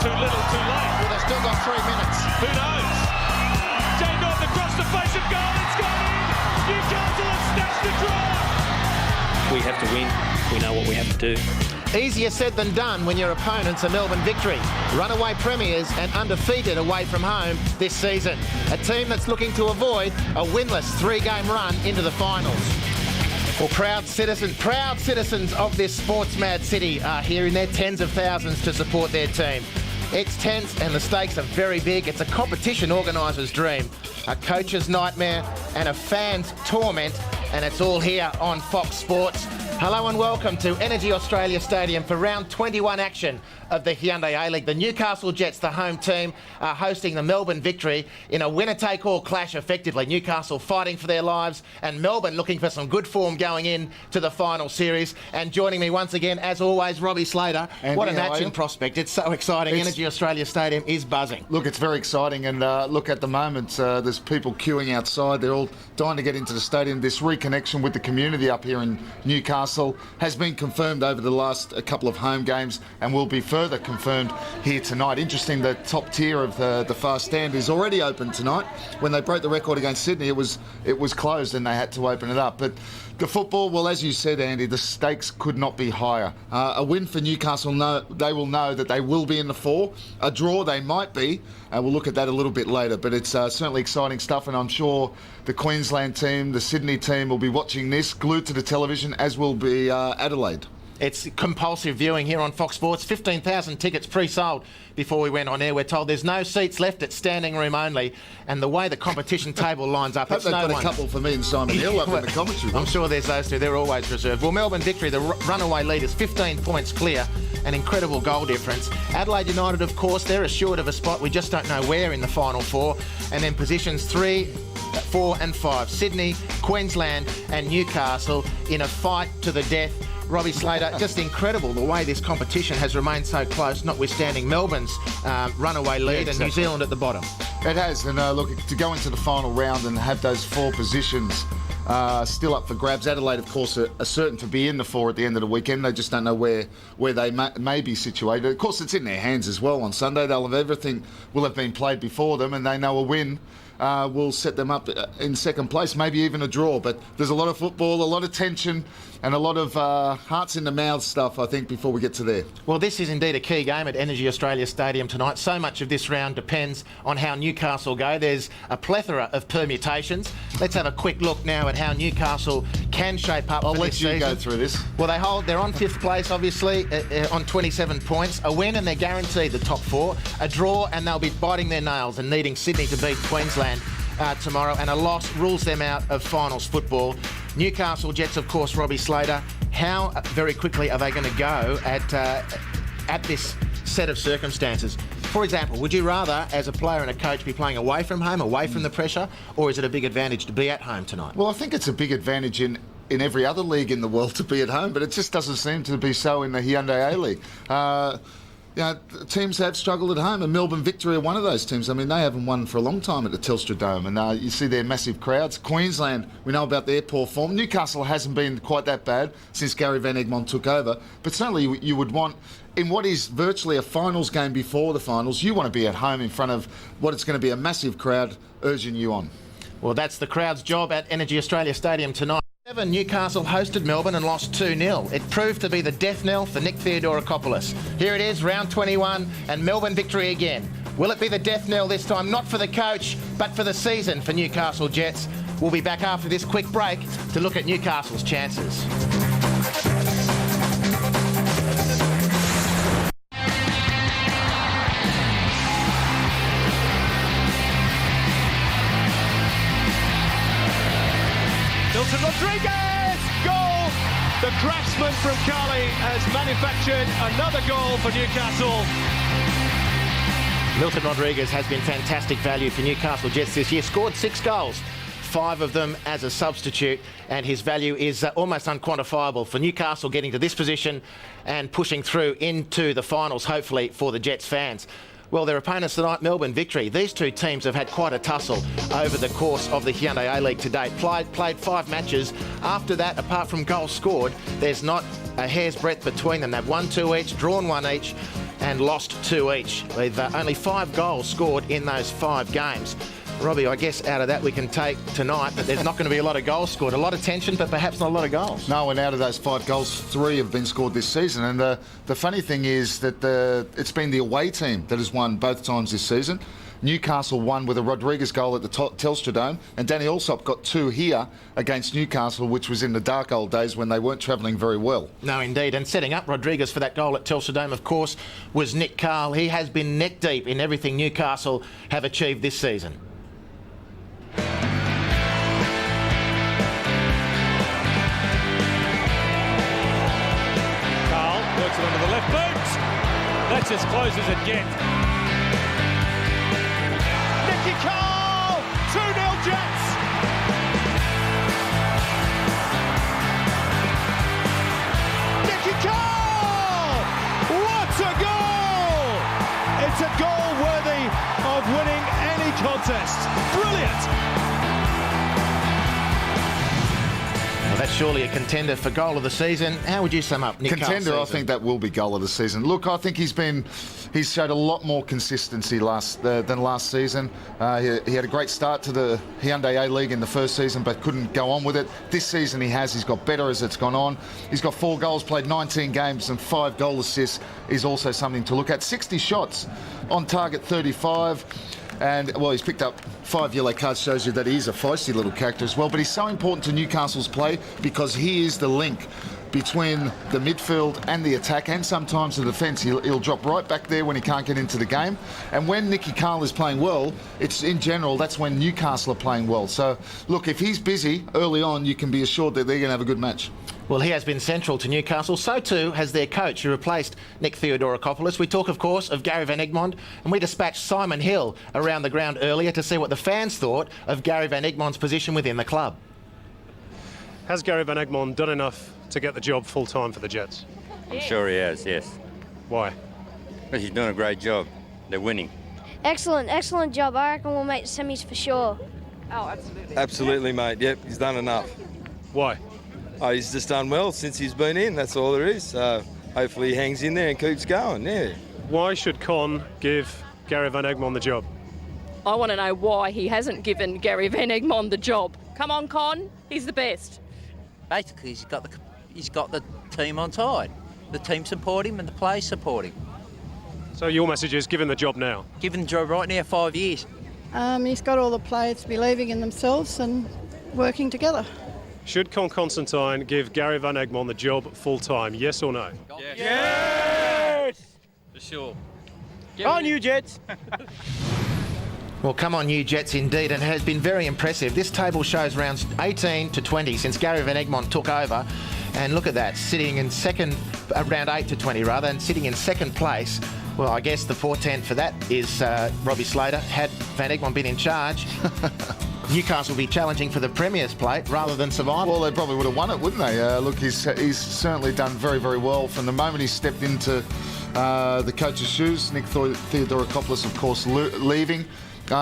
too little, too late. Well, they've still got 3 minutes. Who knows? Jay Norton across the face of goal. It's gone in. Newcastle have snatched the draw. We have to win. We know what we have to do. Easier said than done when your opponent's a Melbourne Victory. Runaway premiers and undefeated away from home this season. A team that's looking to avoid a winless 3-game run into the finals. Well, proud citizens of this sports-mad city are here in their tens of thousands to support their team. It's tense and the stakes are very big. It's a competition organiser's dream, a coach's nightmare and a fan's torment, and it's all here on Fox Sports. Hello and welcome to Energy Australia Stadium for round 21 action of the Hyundai A-League. The Newcastle Jets, the home team, are hosting the Melbourne Victory in a winner-take-all clash effectively. Newcastle fighting for their lives and Melbourne looking for some good form going in to the final series. And joining me once again, as always, Robbie Slater. Andy, what a matching prospect. It's so exciting. Energy Australia Stadium is buzzing. Look, it's very exciting, and look, at the moment, there's people queuing outside. They're all dying to get into the stadium. This reconnection with the community up here in Newcastle has been confirmed over the last couple of home games and will be further confirmed here tonight. Interesting, the top tier of the far stand is already open tonight. When they broke the record against Sydney, it was closed and they had to open it up. But the football, well, as you said, Andy, the stakes could not be higher. A win for Newcastle, they will know that they will be in the 4. A draw, they might be. We'll look at that a little bit later. But it's certainly exciting stuff, and I'm sure the Queensland team, the Sydney team will be watching this, glued to the television, as will be Adelaide. It's compulsive viewing here on Fox Sports. 15,000 tickets pre-sold before we went on air. We're told there's no seats left. It's standing room only. And the way the competition table lines up, it's no wonder. one. A couple for me and Simon Hill up in the commentary. I'm sure there's those two. They're always reserved. Well, Melbourne Victory, the runaway leaders, 15 points clear, an incredible goal difference. Adelaide United, of course, they're assured of a spot. We just don't know where in the final 4. And then positions 3, 4 and 5. Sydney, Queensland and Newcastle in a fight to the death. Robbie Slater, just incredible the way this competition has remained so close, notwithstanding Melbourne's runaway lead and New Zealand at the bottom. It has, and look, to go into the final round and have those 4 positions still up for grabs. Adelaide, of course, are certain to be in the 4 at the end of the weekend. They just don't know where they may be situated. Of course, it's in their hands as well on Sunday. They'll have everything will have been played before them, and they know a win will set them up in second place, maybe even a draw. But there's a lot of football, a lot of tension, and a lot of hearts in the mouth stuff, I think, before we get to there. Well, this is indeed a key game at Energy Australia Stadium tonight. So much of this round depends on how Newcastle go. There's a plethora of permutations. Let's have a quick look now at how Newcastle can shape up I'll for let this you season. go through this. Well, they're on 5th place, obviously, on 27 points. A win and they're guaranteed the top 4. A draw and they'll be biting their nails and needing Sydney to beat Queensland tomorrow, and a loss rules them out of finals football. Newcastle Jets, of course, Robbie Slater, how very quickly are they going to go at this set of circumstances? For example, would you rather, as a player and a coach, be playing away from home, away from the pressure, or is it a big advantage to be at home tonight? Well, I think it's a big advantage in every other league in the world to be at home, but it just doesn't seem to be so in the Hyundai A-League. Teams have struggled at home, and Melbourne Victory are one of those teams. I mean, they haven't won for a long time at the Telstra Dome, and you see their massive crowds. Queensland, we know about their poor form. Newcastle hasn't been quite that bad since Gary Van Egmond took over, but certainly you would want, in what is virtually a finals game before the finals, you want to be at home in front of what it's going to be a massive crowd urging you on. Well, that's the crowd's job at Energy Australia Stadium tonight. Newcastle hosted Melbourne and lost 2-0. It proved to be the death knell for Nick Theodorakopoulos. Here it is, round 21, and Melbourne Victory again. Will it be the death knell this time? Not for the coach, but for the season for Newcastle Jets. We'll be back after this quick break to look at Newcastle's chances. Rodriguez! Goal! The craftsman from Cali has manufactured another goal for Newcastle. Milton Rodriguez has been fantastic value for Newcastle Jets this year. Scored 6 goals, 5 of them as a substitute, and his value is almost unquantifiable for Newcastle getting to this position and pushing through into the finals, hopefully, for the Jets fans. Well, their opponents tonight, Melbourne Victory. These two teams have had quite a tussle over the course of the Hyundai A-League to date. Played 5 matches. After that, apart from goals scored, there's not a hair's breadth between them. They've won 2 each, drawn 1 each, and lost 2 each, with only 5 goals scored in those 5 games. Robbie, I guess out of that we can take tonight that there's not going to be a lot of goals scored. A lot of tension, but perhaps not a lot of goals. No, and out of those 5 goals, 3 have been scored this season. And the funny thing is that it's been the away team that has won both times this season. Newcastle won with a Rodriguez goal at the Telstra Dome, and Danny Allsop got 2 here against Newcastle, which was in the dark old days when they weren't travelling very well. No, indeed. And setting up Rodriguez for that goal at Telstra Dome, of course, was Nick Carl. He has been neck deep in everything Newcastle have achieved this season. Works it onto the left boot. That's as close as it gets. Nicky Carl, 2-0 Jets. Nicky Carl, what a goal! It's a goal worthy of winning any contest. Brilliant. Well, that's surely a contender for goal of the season. How would you sum up Nick Carl's Contender, I season? think that will be goal of the season. Look, I think he's showed a lot more consistency than last season. He had a great start to the Hyundai A-League in the first season, but couldn't go on with it. This season he's got better as it's gone on. He's got 4 goals, played 19 games, and 5 goal assists is also something to look at. 60 shots, on target 35. And, well, he's picked up 5 yellow cards, shows you that he is a feisty little character as well. But he's so important to Newcastle's play because he is the link between the midfield and the attack, and sometimes the defence. He'll drop right back there when he can't get into the game. And when Nicky Carl is playing well, it's in general, that's when Newcastle are playing well. So, look, if he's busy early on, you can be assured that they're going to have a good match. Well, he has been central to Newcastle. So too has their coach, who replaced Nick Theodorakopoulos. We talk, of course, of Gary Van Egmond, and we dispatched Simon Hill around the ground earlier to see what the fans thought of Gary Van Egmond's position within the club. Has Gary Van Egmond done enough to get the job full-time for the Jets? I'm sure he has, yes. Why? Because he's doing a great job. They're winning. Excellent job. I reckon we'll make the semis for sure. Absolutely, mate. Yep, he's done enough. Why? Oh, he's just done well since he's been in. That's all there is. Hopefully he hangs in there and keeps going, yeah. Why should Con give Gary Van Egmond the job? I want to know why he hasn't given Gary Van Egmond the job. Come on, Con. He's the best. Basically, he's got the team on side. The team support him and the players support him. So your message is give him the job now? Give him the job right now, 5 years. He's got all the players believing in themselves and working together. Should Con Constantine give Gary Van Egmond the job full-time, yes or no? Yes! For sure. On you, Jets. Well, come on, you Jets, indeed, and it has been very impressive. This table shows rounds 18 to 20 since Gary Van Egmond took over. And look at that, sitting in second, round 8 to 20 rather, and sitting in second place. Well, I guess the portent for that is Robbie Slater. Had Van Egmond been in charge, Newcastle will be challenging for the Premier's plate rather than survival. Well, they probably would have won it, wouldn't they? Look, he's certainly done very, very well from the moment he stepped into the coach's shoes. Nick Theodorakopoulos, of course, leaving.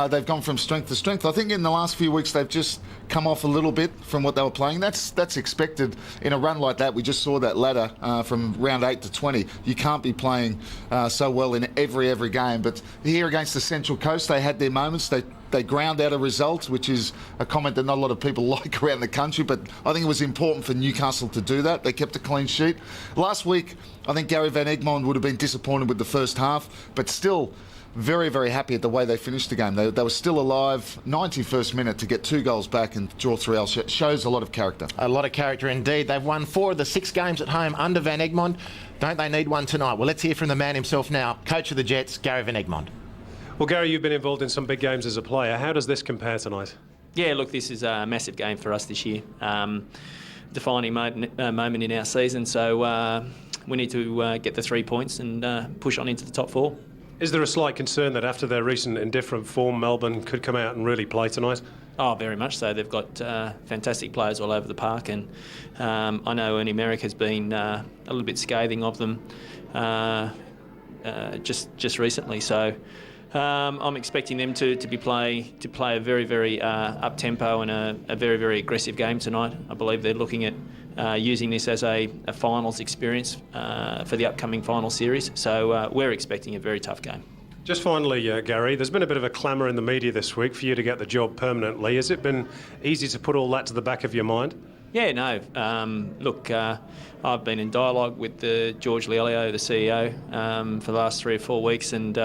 They've gone from strength to strength. I think in the last few weeks they've just come off a little bit from what they were playing. That's expected in a run like that. We just saw that ladder from round 8 to 20. You can't be playing so well in every game. But here against the Central Coast, they had their moments. They ground out a result, which is a comment that not a lot of people like around the country, but I think it was important for Newcastle to do that. They kept a clean sheet. Last week, I think Gary Van Egmond would have been disappointed with the first half, but still very, very happy at the way they finished the game. They were still alive, 91st minute, to get 2 goals back and draw 3 else. Shows a lot of character. A lot of character indeed. They've won 4 of the 6 games at home under Van Egmond. Don't they need one tonight? Well, let's hear from the man himself now, coach of the Jets, Gary Van Egmond. Well, Gary, you've been involved in some big games as a player. How does this compare tonight? Yeah, look, this is a massive game for us this year. Defining moment in our season, so we need to get the 3 points and push on into the top 4. Is there a slight concern that after their recent indifferent form, Melbourne could come out and really play tonight? Oh, very much so. They've got fantastic players all over the park, and I know Ernie Merrick has been a little bit scathing of them just recently. So I'm expecting them to play a very, very up tempo and a very, very aggressive game tonight. I believe they're looking at using this as a finals experience for the upcoming final series. So we're expecting a very tough game. Just finally, Gary, there's been a bit of a clamour in the media this week for you to get the job permanently. Has it been easy to put all that to the back of your mind? Yeah, no. Look, I've been in dialogue with George Lielio, the CEO, for the last 3 or 4 weeks, and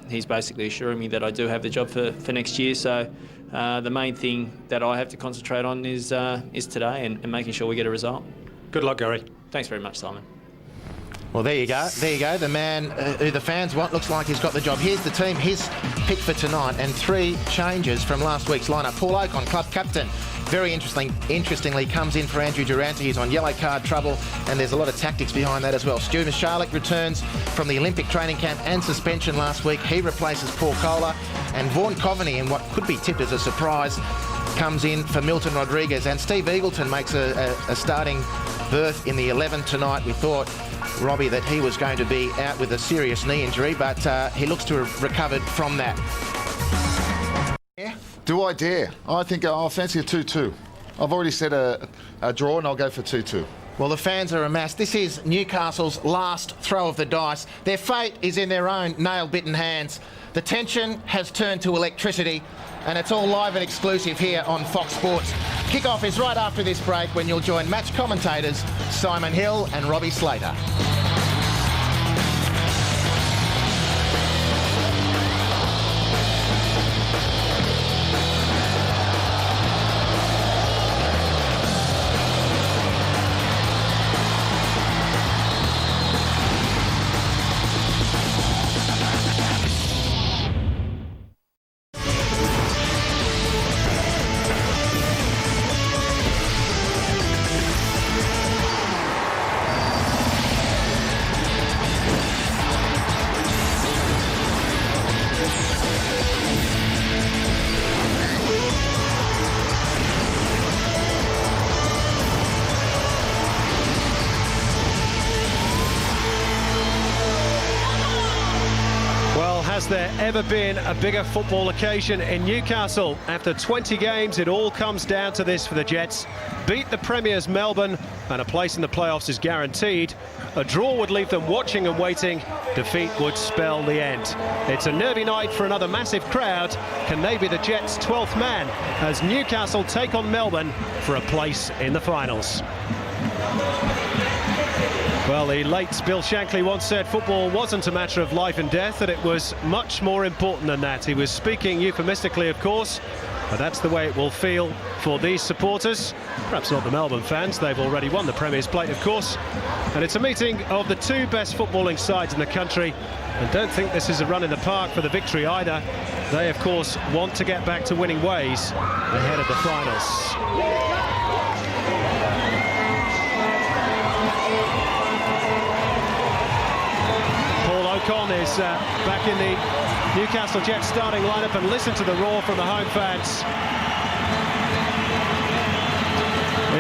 he's basically assuring me that I do have the job for next year. So the main thing that I have to concentrate on is today and making sure we get a result. Good luck, Gary. Thanks very much, Simon. Well, there you go. There you go. The man who the fans want looks like he's got the job. Here's the team, his pick for tonight, and 3 changes from last week's lineup. Paul Ocon, club captain, very interestingly comes in for Andrew Durante. He's on yellow card trouble, and there's a lot of tactics behind that as well. Stu Michalek returns from the Olympic training camp and suspension last week. He replaces Paul Kohler, and Vaughan Coveny, in what could be tipped as a surprise, comes in for Milton Rodriguez, and Steve Eagleton makes a starting berth in the 11 tonight. We thought, Robbie, that he was going to be out with a serious knee injury, but he looks to have recovered from that. Do I dare? I think I'll fancy a 2-2. I've already said a draw, and I'll go for 2-2. Well, the fans are amassed. This is Newcastle's last throw of the dice. Their fate is in their own nail-bitten hands. The tension has turned to electricity, and it's all live and exclusive here on Fox Sports. Kickoff is right after this break, when you'll join match commentators Simon Hill and Robbie Slater. Has there ever been a bigger football occasion in Newcastle? After 20 games, it all comes down to this for the Jets. Beat the Premiers Melbourne, and a place in the playoffs is guaranteed. A draw would leave them watching and waiting. Defeat would spell the end. It's a nervy night for another massive crowd. Can they be the Jets' 12th man as Newcastle take on Melbourne for a place in the finals? Well, the late Bill Shankly once said football wasn't a matter of life and death, that it was much more important than that. He was speaking euphemistically, of course, but that's the way it will feel for these supporters. Perhaps not the Melbourne fans, they've already won the Premier's Plate, of course. And it's a meeting of the 2 best footballing sides in the country, and don't think this is a run in the park for the victory either. They, of course, want to get back to winning ways ahead of the finals. Ocon is back in the Newcastle Jets starting lineup, and listen to the roar from the home fans.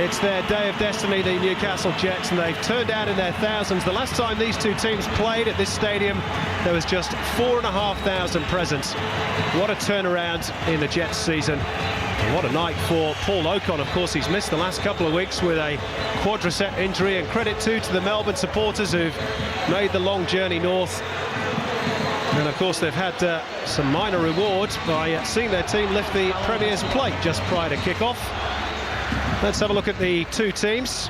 It's their day of destiny, the Newcastle Jets, and they've turned out in their thousands. The last time these 2 teams played at this stadium, there was just 4,500 present. What a turnaround in the Jets season. And what a night for Paul Ocon. Of course, he's missed the last couple of weeks with a quadricep injury, and credit too to the Melbourne supporters who've made the long journey north. And of course, they've had some minor rewards by seeing their team lift the Premier's Plate just prior to kick-off. Let's have a look at the 2 teams.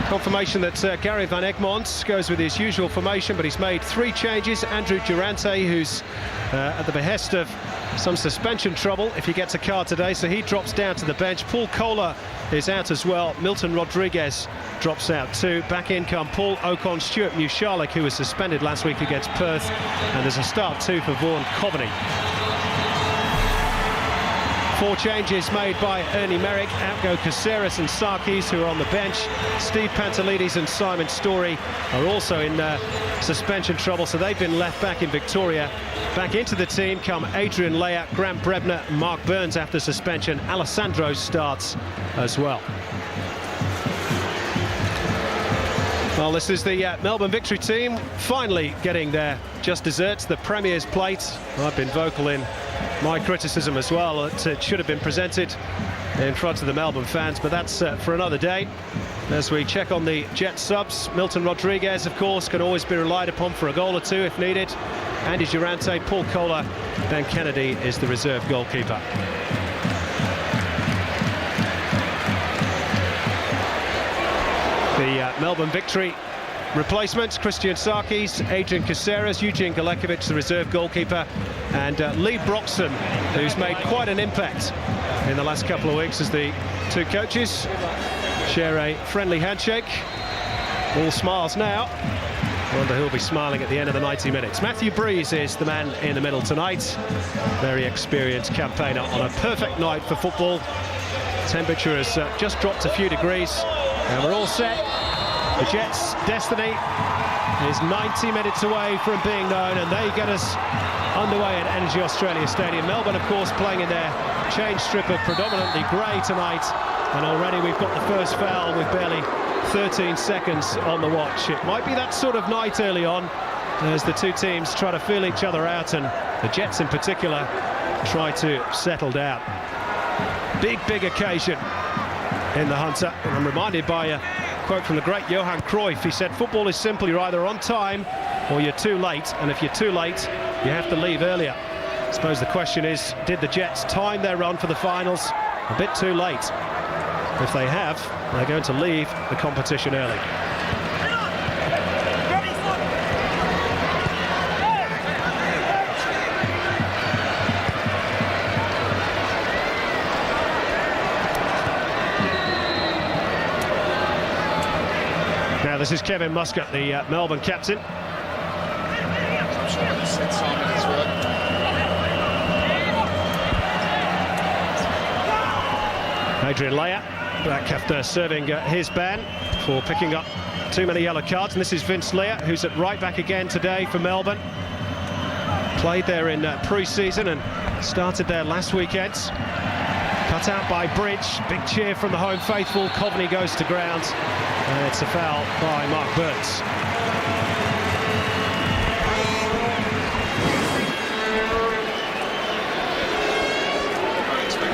Confirmation that Gary Van Egmond goes with his usual formation, but he's made 3 changes. Andrew Durante, who's at the behest of some suspension trouble if he gets a card today, so he drops down to the bench. Paul Kohler is out as well. Milton Rodriguez drops out too. Back in come Paul Ocon, Stuart Michalek, who was suspended last week against Perth, and there's a start too for Vaughan Coveny. 4 changes made by Ernie Merrick. Out go Caceres and Sarkis, who are on the bench. Steve Pantelides and Simon Story are also in suspension trouble, so they've been left back in Victoria. Back into the team come Adrian Leia, Grant Brebner, Mark Burns after suspension. Alessandro starts as well. Well, this is the Melbourne Victory team finally getting their just desserts, the Premier's plate. I've been vocal in my criticism as well. It should have been presented in front of the Melbourne fans, but that's for another day. As we check on the Jets subs, Milton Rodriguez, of course, can always be relied upon for a goal or two if needed. Andy Durante, Paul Kohler, Ben Kennedy is the reserve goalkeeper. The Melbourne Victory replacements: Christian Sarkis, Adrian Caceres, Eugene Galekovic, the reserve goalkeeper, and Lee Broxton, who's made quite an impact in the last couple of weeks as the two coaches share a friendly handshake. All smiles now. Wonder who'll be smiling at the end of the 90 minutes. Matthew Breeze is the man in the middle tonight. Very experienced campaigner on a perfect night for football. Temperature has just dropped a few degrees and we're all set. The Jets' destiny is 90 minutes away from being known, and they get us underway at Energy Australia Stadium. Melbourne, of course, playing in their change strip of predominantly grey tonight, and already we've got the first foul with barely 13 seconds on the watch. It might be that sort of night early on as the two teams try to feel each other out, and the Jets in particular try to settle down. Big occasion in the Hunter, and I'm reminded by a quote from the great Johan Cruyff. He said, football is simply you're either on time or you're too late, and if you're too late you have to leave earlier. I suppose the question is, did the Jets time their run for the finals a bit too late? If they have, they're going to leave the competition early. Now this is Kevin Muscat, the Melbourne captain. Adrian Leia back after serving his ban for picking up too many yellow cards, and this is Vince Leia, who's at right back again today for Melbourne. Played there in pre-season and started there last weekend. Cut out by Bridge, big cheer from the home faithful. Coveny goes to ground, and it's a foul by Mark Burns.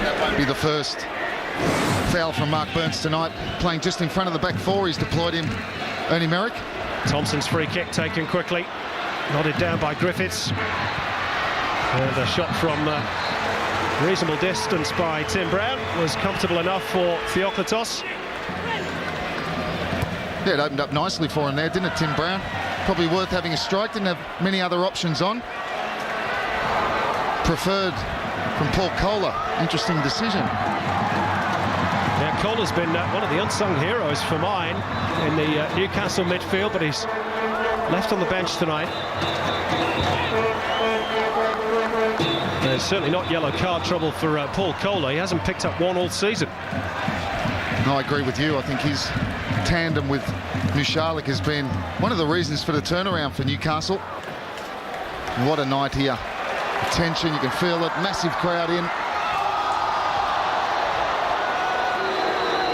That won't be the first foul from Mark Burns tonight, playing just in front of the back four. He's deployed him, Ernie Merrick. Thompson's free kick taken quickly, nodded down by Griffiths, and a shot from reasonable distance by Tim Brown was comfortable enough for Theoklitos. Yeah, it opened up nicely for him there, didn't it, Tim Brown? Probably worth having a strike, didn't have many other options on. Preferred from Paul Kohler. Interesting decision. Yeah, Kohler's been one of the unsung heroes for mine in the Newcastle midfield, but he's left on the bench tonight. There's certainly not yellow card trouble for Paul Kohler. He hasn't picked up one all season. No, I agree with you. I think his tandem with Mushalik has been one of the reasons for the turnaround for Newcastle. What a night here. Tension, you can feel it. Massive crowd in.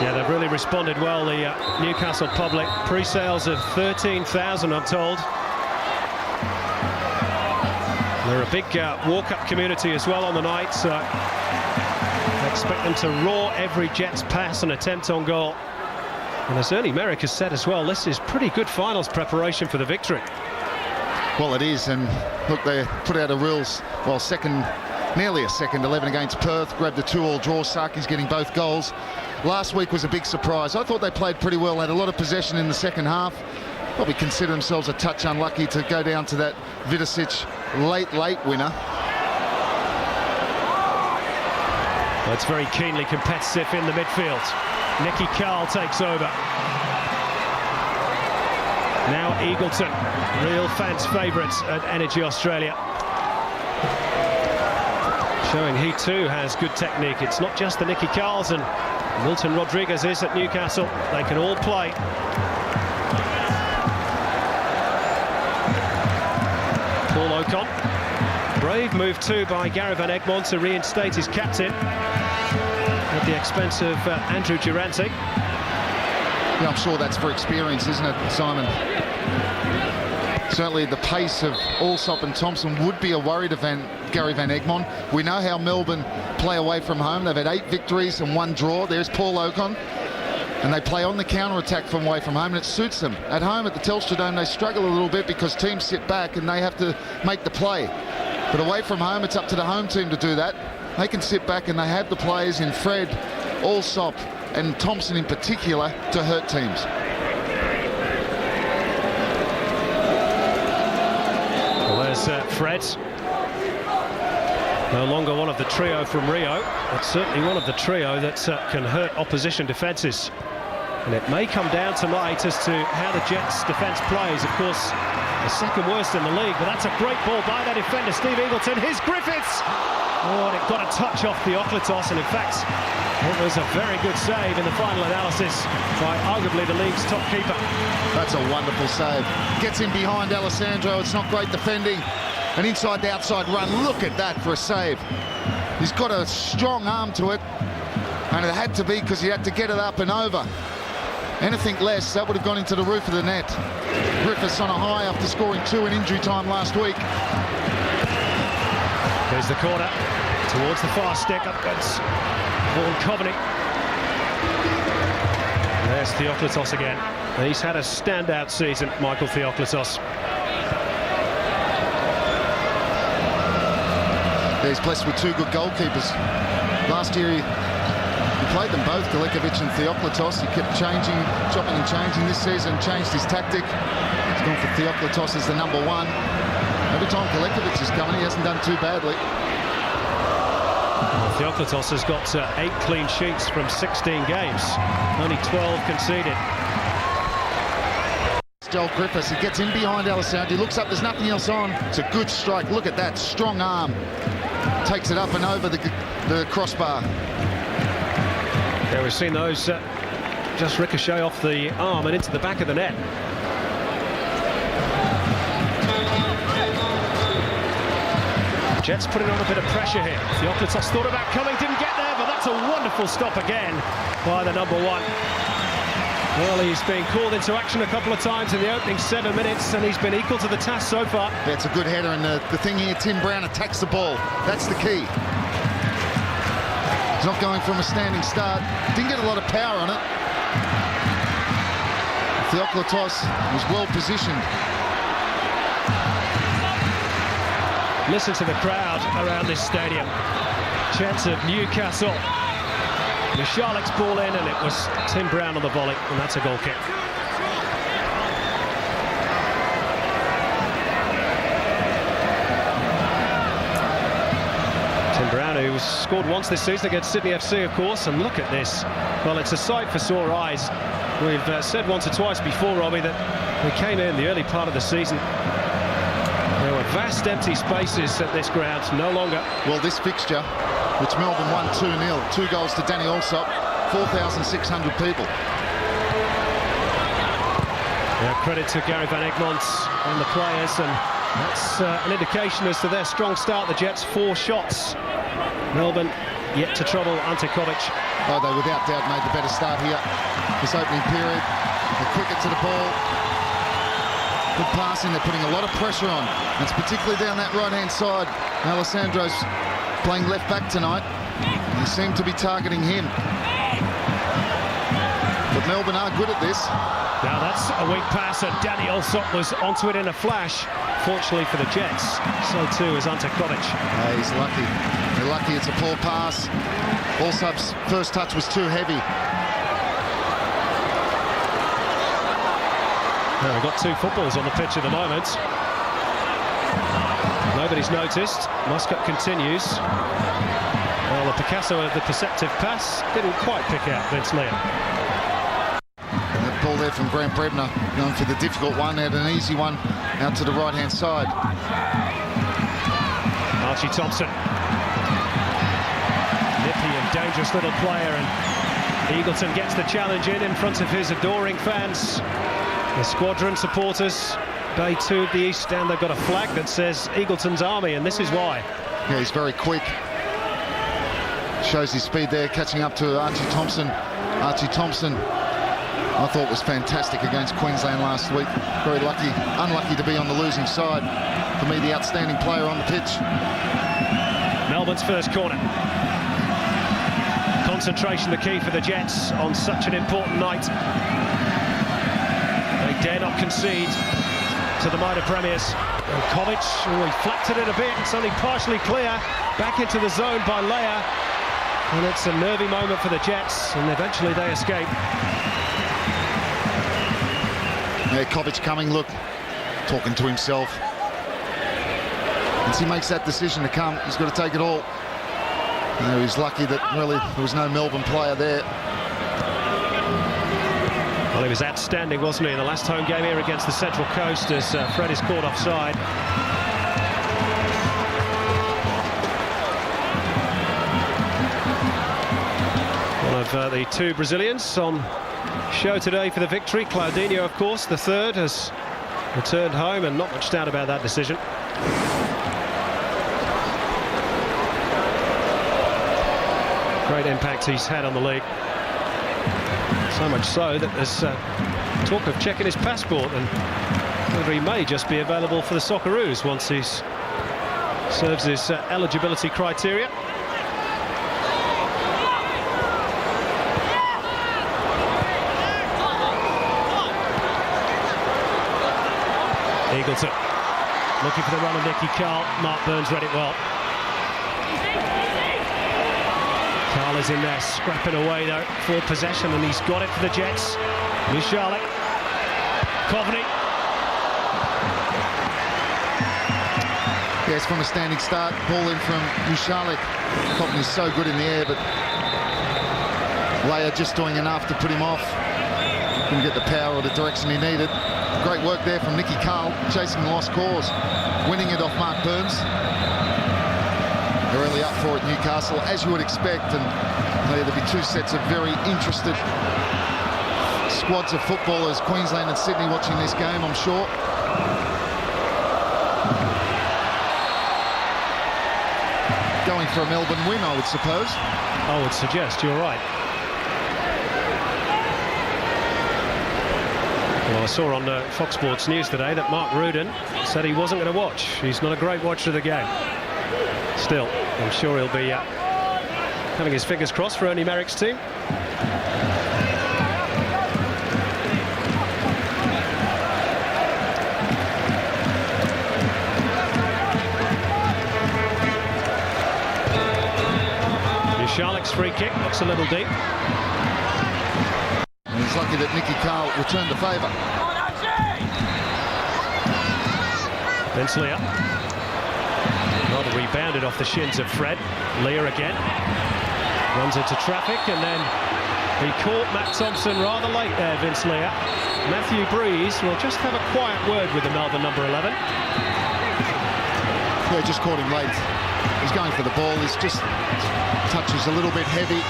Yeah, they've really responded well, the Newcastle public. Pre-sales of 13,000, I'm told. They're a big walk-up community as well on the night, so I expect them to roar every Jets pass and attempt on goal. And as Ernie Merrick has said as well, this is pretty good finals preparation for the Victory. Well, it is, and look, they put out a rules, well, nearly a second 11 against Perth, grabbed a 2-2 draw. Sarkis getting both goals. Last week was a big surprise. I thought they played pretty well, had a lot of possession in the second half. Probably consider themselves a touch unlucky to go down to that Vidicic late winner. Well, it's very keenly competitive in the midfield. Nicky Carl takes over. Now Eagleton, real fans' favourites at Energy Australia. Showing he too has good technique. It's not just the Nicky Carls, and Milton Rodriguez is at Newcastle. They can all play. Paul Ocon. Brave move too by Gary Van Egmond to reinstate his captain at the expense of Andrew Durante. Yeah, I'm sure that's for experience, isn't it, Simon? Certainly the pace of Allsop and Thompson would be a worry to Gary Van Egmond. We know how Melbourne play away from home. They've had 8 victories and 1 draw. There's Paul Ocon. And they play on the counter-attack from away from home, and it suits them. At home at the Telstra Dome, they struggle a little bit because teams sit back and they have to make the play. But away from home, it's up to the home team to do that. They can sit back and they have the players in Fred, Allsop and Thompson in particular to hurt teams. Well, there's Fred. No longer one of the trio from Rio, but certainly one of the trio that can hurt opposition defences. And it may come down tonight as to how the Jets' defence plays. Of course, the second worst in the league, but that's a great ball by that defender, Steve Eagleton. Here's Griffiths! Oh, and it got a touch off Theoklitos, and in fact, it was a very good save in the final analysis by arguably the league's top keeper. That's a wonderful save. Gets in behind Alessandro. It's not great defending. An inside the outside run. Look at that for a save. He's got a strong arm to it, and it had to be because he had to get it up and over. Anything less, that would have gone into the roof of the net. Griffiths on a high after scoring 2 in injury time last week. There's the corner towards the far stick. Upwards Vaughan Coveny. There's Theoklitos again. He's had a standout season, Michael Theoklitos. He's blessed with 2 good goalkeepers. Last year he played them both, Galekovic and Theoklitos. He kept changing, chopping and changing. This season changed his tactic. He's gone for Theoklitos as the number 1. Every time Galekovic has come in, he hasn't done too badly. Well, Theoklitos has got 8 clean sheets from 16 games. Only 12 conceded. Joel Griffiths, he gets in behind Alessandro. He looks up, there's nothing else on. It's a good strike. Look at that, strong arm. Takes it up and over the crossbar. Yeah, we've seen those just ricochet off the arm and into the back of the net. Jets putting on a bit of pressure here. Theoklitos thought about coming, didn't get there, but that's a wonderful stop again by the number 1. Well, he's been called into action a couple of times in the opening 7 minutes, and he's been equal to the task so far. Yeah, it's a good header, and the thing here, Tim Brown attacks the ball. That's the key. He's not going from a standing start. Didn't get a lot of power on it. Theoklitos was well positioned. Listen to the crowd around this stadium. Chants of Newcastle. Michalek's ball in, and it was Tim Brown on the volley, and that's a goal kick. Tim Brown, who's scored once this season against Sydney FC, of course, and look at this. Well, it's a sight for sore eyes. We've said once or twice before, Robbie, that we came in the early part of the season. There were vast empty spaces at this ground, no longer. Well, this fixture, which Melbourne won 2-0, 2 goals to Danny Allsop, 4,600 people. Yeah, credit to Gary Van Egmond and the players, and that's an indication as to their strong start. The Jets, 4 shots. Melbourne yet to trouble Ante Kovic. Oh, they without doubt made the better start here. This opening period, the quicker to the ball. Good passing, they're putting a lot of pressure on. It's particularly down that right-hand side. Alessandro's playing left back tonight. They seem to be targeting him. But Melbourne are good at this. Now that's a weak pass, and Danny Allsop was onto it in a flash. Fortunately for the Jets, so too is Ante Kovic. He's lucky. They're lucky it's a poor pass. Allsop's first touch was too heavy. Well, we've got 2 footballs on the pitch at the moment. Nobody's noticed. Muscat continues. Well, the Picasso of the perceptive pass didn't quite pick out Vince Liam. And that ball there from Grant Brebner, going for the difficult one, had an easy one out to the right-hand side. Archie Thompson. Nippy and dangerous little player, and Eagleton gets the challenge in front of his adoring fans. The squadron supporters, Bay 2 of the East, and they've got a flag that says Eagleton's Army, and this is why. Yeah, he's very quick. Shows his speed there, catching up to Archie Thompson. Archie Thompson I thought was fantastic against Queensland last week. Very unlucky to be on the losing side. For me, the outstanding player on the pitch. Melbourne's first corner. Concentration the key for the Jets on such an important night. They dare not concede to the minor premiers. And Coveny, he flattened it a bit. It's only partially clear. Back into the zone by Leia. And it's a nervy moment for the Jets, and eventually they escape. Yeah, Coveny coming, look, talking to himself. Once he makes that decision to come, he's got to take it all. You know, he's lucky that really there was no Melbourne player there. Well, he was outstanding, wasn't he, in the last home game here against the Central Coast as Fred is caught offside. One of the two Brazilians on show today for the victory. Claudinho, of course, the third, has returned home, and not much doubt about that decision. Great impact he's had on the league. So much so that there's talk of checking his passport, and whether he may just be available for the Socceroos once he serves his eligibility criteria. Eagleton looking for the run of Nicky Carl. Mark Burns read it well. Carl is in there scrapping away though for possession, and he's got it for the Jets. Mishalik, Coveny. Yes, from a standing start, ball in from Mishalik. Coveny's so good in the air, but Leia just doing enough to put him off. Couldn't get the power or the direction he needed. Great work there from Nicky Carl, chasing the lost cause, winning it off Mark Burns. They're really up for it, Newcastle, as you would expect, and there'll be two sets of very interested squads of footballers, Queensland and Sydney, watching this game, I'm sure. Going for a Melbourne win, I would suppose. I would suggest you're right. Well, I saw on Fox Sports News today that Mark Rudin said he wasn't going to watch. He's not a great watcher of the game. Still, I'm sure he'll be having his fingers crossed for Ernie Merrick's team. Mishalik's free kick looks a little deep. And he's lucky that Nicky Carl returned the favour. Vince Leah. Rather rebounded off the shins of Fred. Leah again. Runs into traffic, and then he caught Matt Thompson rather late there, Vince Leah. Matthew Breeze will just have a quiet word with the Melbourne number 11. Yeah, just caught him late. He's going for the ball. He's just touches a little bit heavy.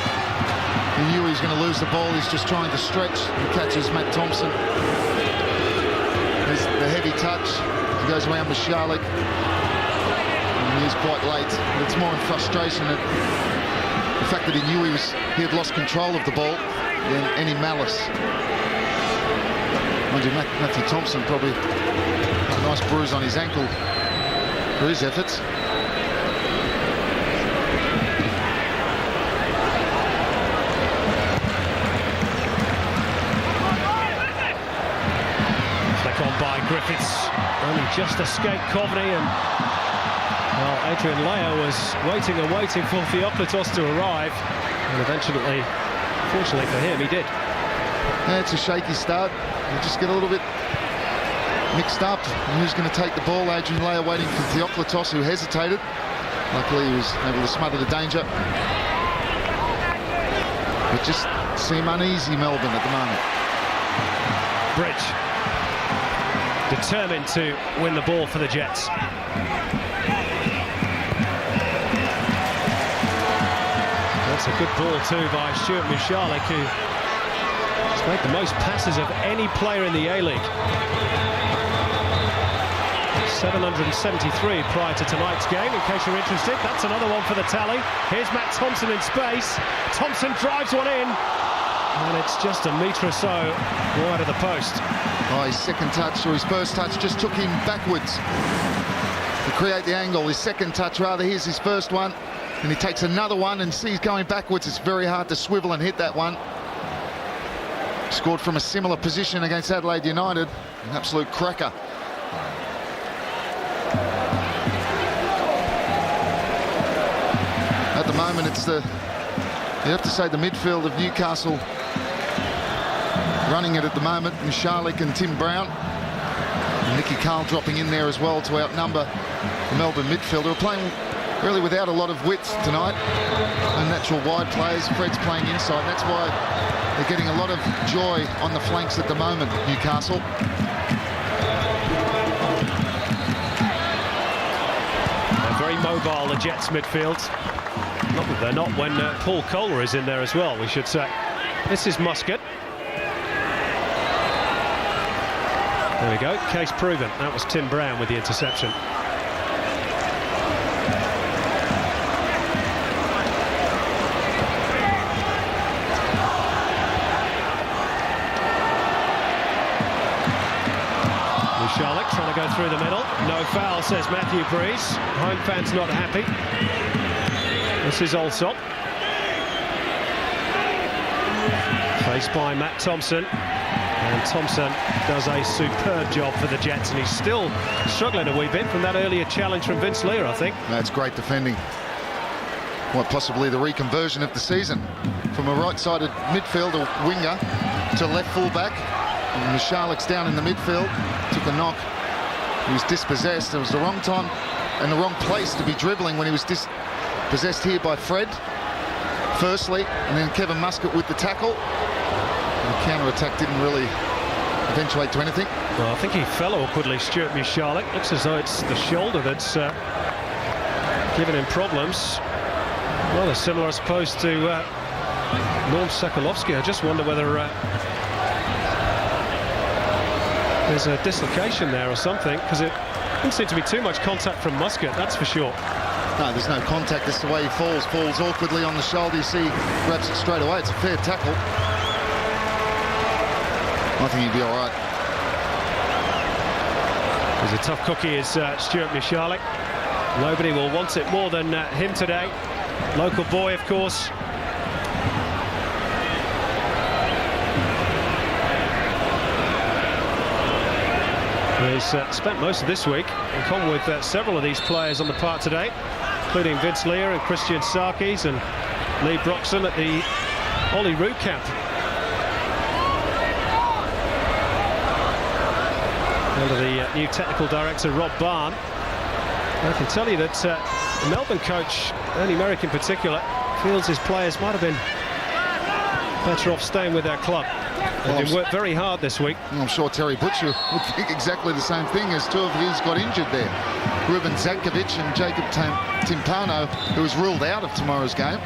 He knew he was going to lose the ball. He's just trying to stretch. He catches Matt Thompson. There's the heavy touch. He goes around Mishalik. And he's quite late. But it's more in frustration at the fact that he knew he had lost control of the ball than any malice. Mind you, Matthew Thompson probably a nice bruise on his ankle for his efforts. On by Griffiths, only just escaped Coveny, and well, Adrian Leia was waiting and waiting for Theoklitos to arrive, and eventually, fortunately for him, he did. Yeah, it's a shaky start. You just get a little bit mixed up. Who's going to take the ball? Adrian Leia waiting for Theoklitos, who hesitated. Luckily, he was able to smother the danger. It just seemed uneasy, Melbourne, at the moment. Bridge. Determined to win the ball for the Jets. That's a good ball too by Stuart Mishalik, who has made the most passes of any player in the A-League. 773 prior to tonight's game, in case you're interested. That's another one for the tally. Here's Matt Thompson in space. Thompson drives one in. and it's just a metre or so wide of the post. Oh, his second touch, or his first touch, just took him backwards to create the angle. His second touch, rather, here's his first one, and he takes another one and sees going backwards. It's very hard to swivel and hit that one. Scored from a similar position against Adelaide United. An absolute cracker. At the moment, it's the, you have to say, the midfield of Newcastle running it at the moment. Michalek and Tim Brown. And Nicky Carl dropping in there as well to outnumber the Melbourne midfield, who are playing really without a lot of width tonight. No natural wide players. Fred's playing inside. And that's why they're getting a lot of joy on the flanks at the moment, Newcastle. They're very mobile, the Jets midfield. Not that they're not when Paul Kohler is in there as well, we should say. This is Muscat. There we go, case proven. That was Tim Brown with the interception. Charlotte trying to go through the middle. No foul, says Matthew Breeze. Home fans not happy. This is Allsop. Faced by Matt Thompson. And Thompson does a superb job for the Jets, and he's still struggling a wee bit from that earlier challenge from Vince Lear, I think. That's great defending. Quite possibly the reconversion of the season. From a right-sided midfielder winger to left full-back. And Michalek's down in the midfield, took a knock. He was dispossessed. It was the wrong time and the wrong place to be dribbling when he was dispossessed here by Fred, firstly, and then Kevin Muscat with the tackle. And the counter-attack didn't really eventuate to anything. Well, I think he fell awkwardly, Stuart Michalek. Looks as though it's the shoulder that's giving him problems. Rather similar, I suppose, to Norm Sokolovsky. I just wonder whether there's a dislocation there or something, because it didn't seem to be too much contact from Muscat, that's for sure. No, there's no contact. That's the way he falls. Falls awkwardly on the shoulder. You see, grabs it straight away. It's a fair tackle. I think he'd be all right. He's a tough cookie, is Stuart Michalek. Nobody will want it more than him today. Local boy, of course. He's spent most of this week in common with several of these players on the park today, including Vince Lear and Christian Sarkis and Lee Broxham at the Ollie Root camp. Under the new technical director, Rob Barn. I can tell you that the Melbourne coach, Ernie Merrick in particular, feels his players might have been better off staying with their club. They've been worked very hard this week. I'm sure Terry Butcher would think exactly the same thing, as two of his got injured there. Ruben Zankovic and Jacob Timpano, who was ruled out of tomorrow's game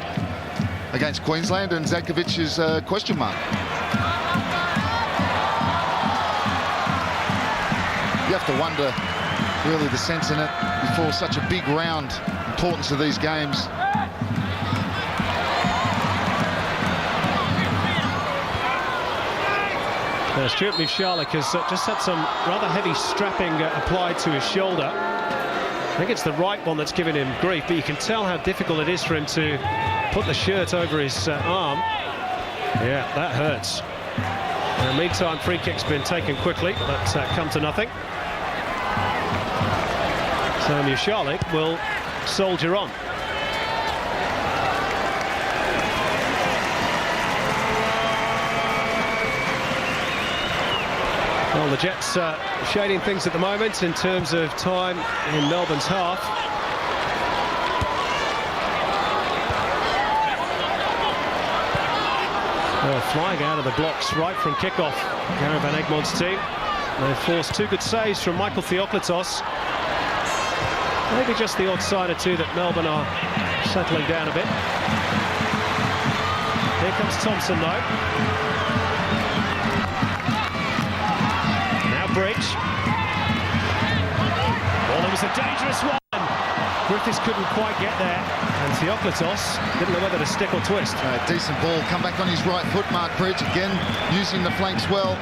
against Queensland, and Zankovic is a question mark. You have to wonder, really, the sense in it before such a big round, importance of these games. Stuart Michalek has just had some rather heavy strapping applied to his shoulder. I think it's the right one that's giving him grief, but you can tell how difficult it is for him to put the shirt over his arm. Yeah, that hurts. In the meantime, free kick's been taken quickly, but come to nothing. So Michalek will soldier on. Well, the Jets shading things at the moment in terms of time in Melbourne's half. They're flying out of the blocks right from kickoff. Gary Van Egmont's team. They've forced two good saves from Michael Theoklitos. Maybe just the odd side or two that Melbourne are settling down a bit. Here comes Thompson, though. Bridge. Well, it was a dangerous one. Griffiths couldn't quite get there, and Theoklitos didn't know whether to stick or twist. Decent ball, come back on his right foot, Mark Bridge, again using the flanks well.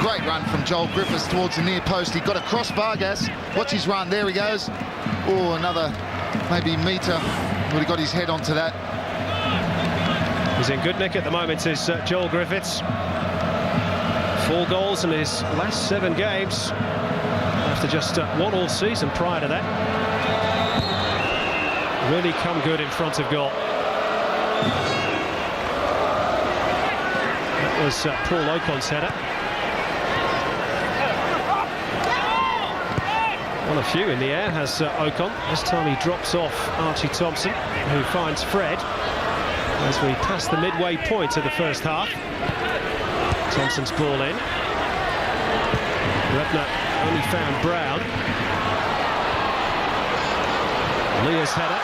Great run from Joel Griffiths towards the near post. He got across Vargas. Watch his run, there he goes. Oh, another maybe metre. Would have got his head onto that. He's in good nick at the moment, is Joel Griffiths. 4 goals in his last 7 games, after just 1 all season prior to that. Really come good in front of goal. That was Paul Ocon's header. Well, a few in the air has Ocon. This time he drops off Archie Thompson, who finds Fred as we pass the midway point of the first half. Thompson's ball in. Rebner only found Brown. Leah's header.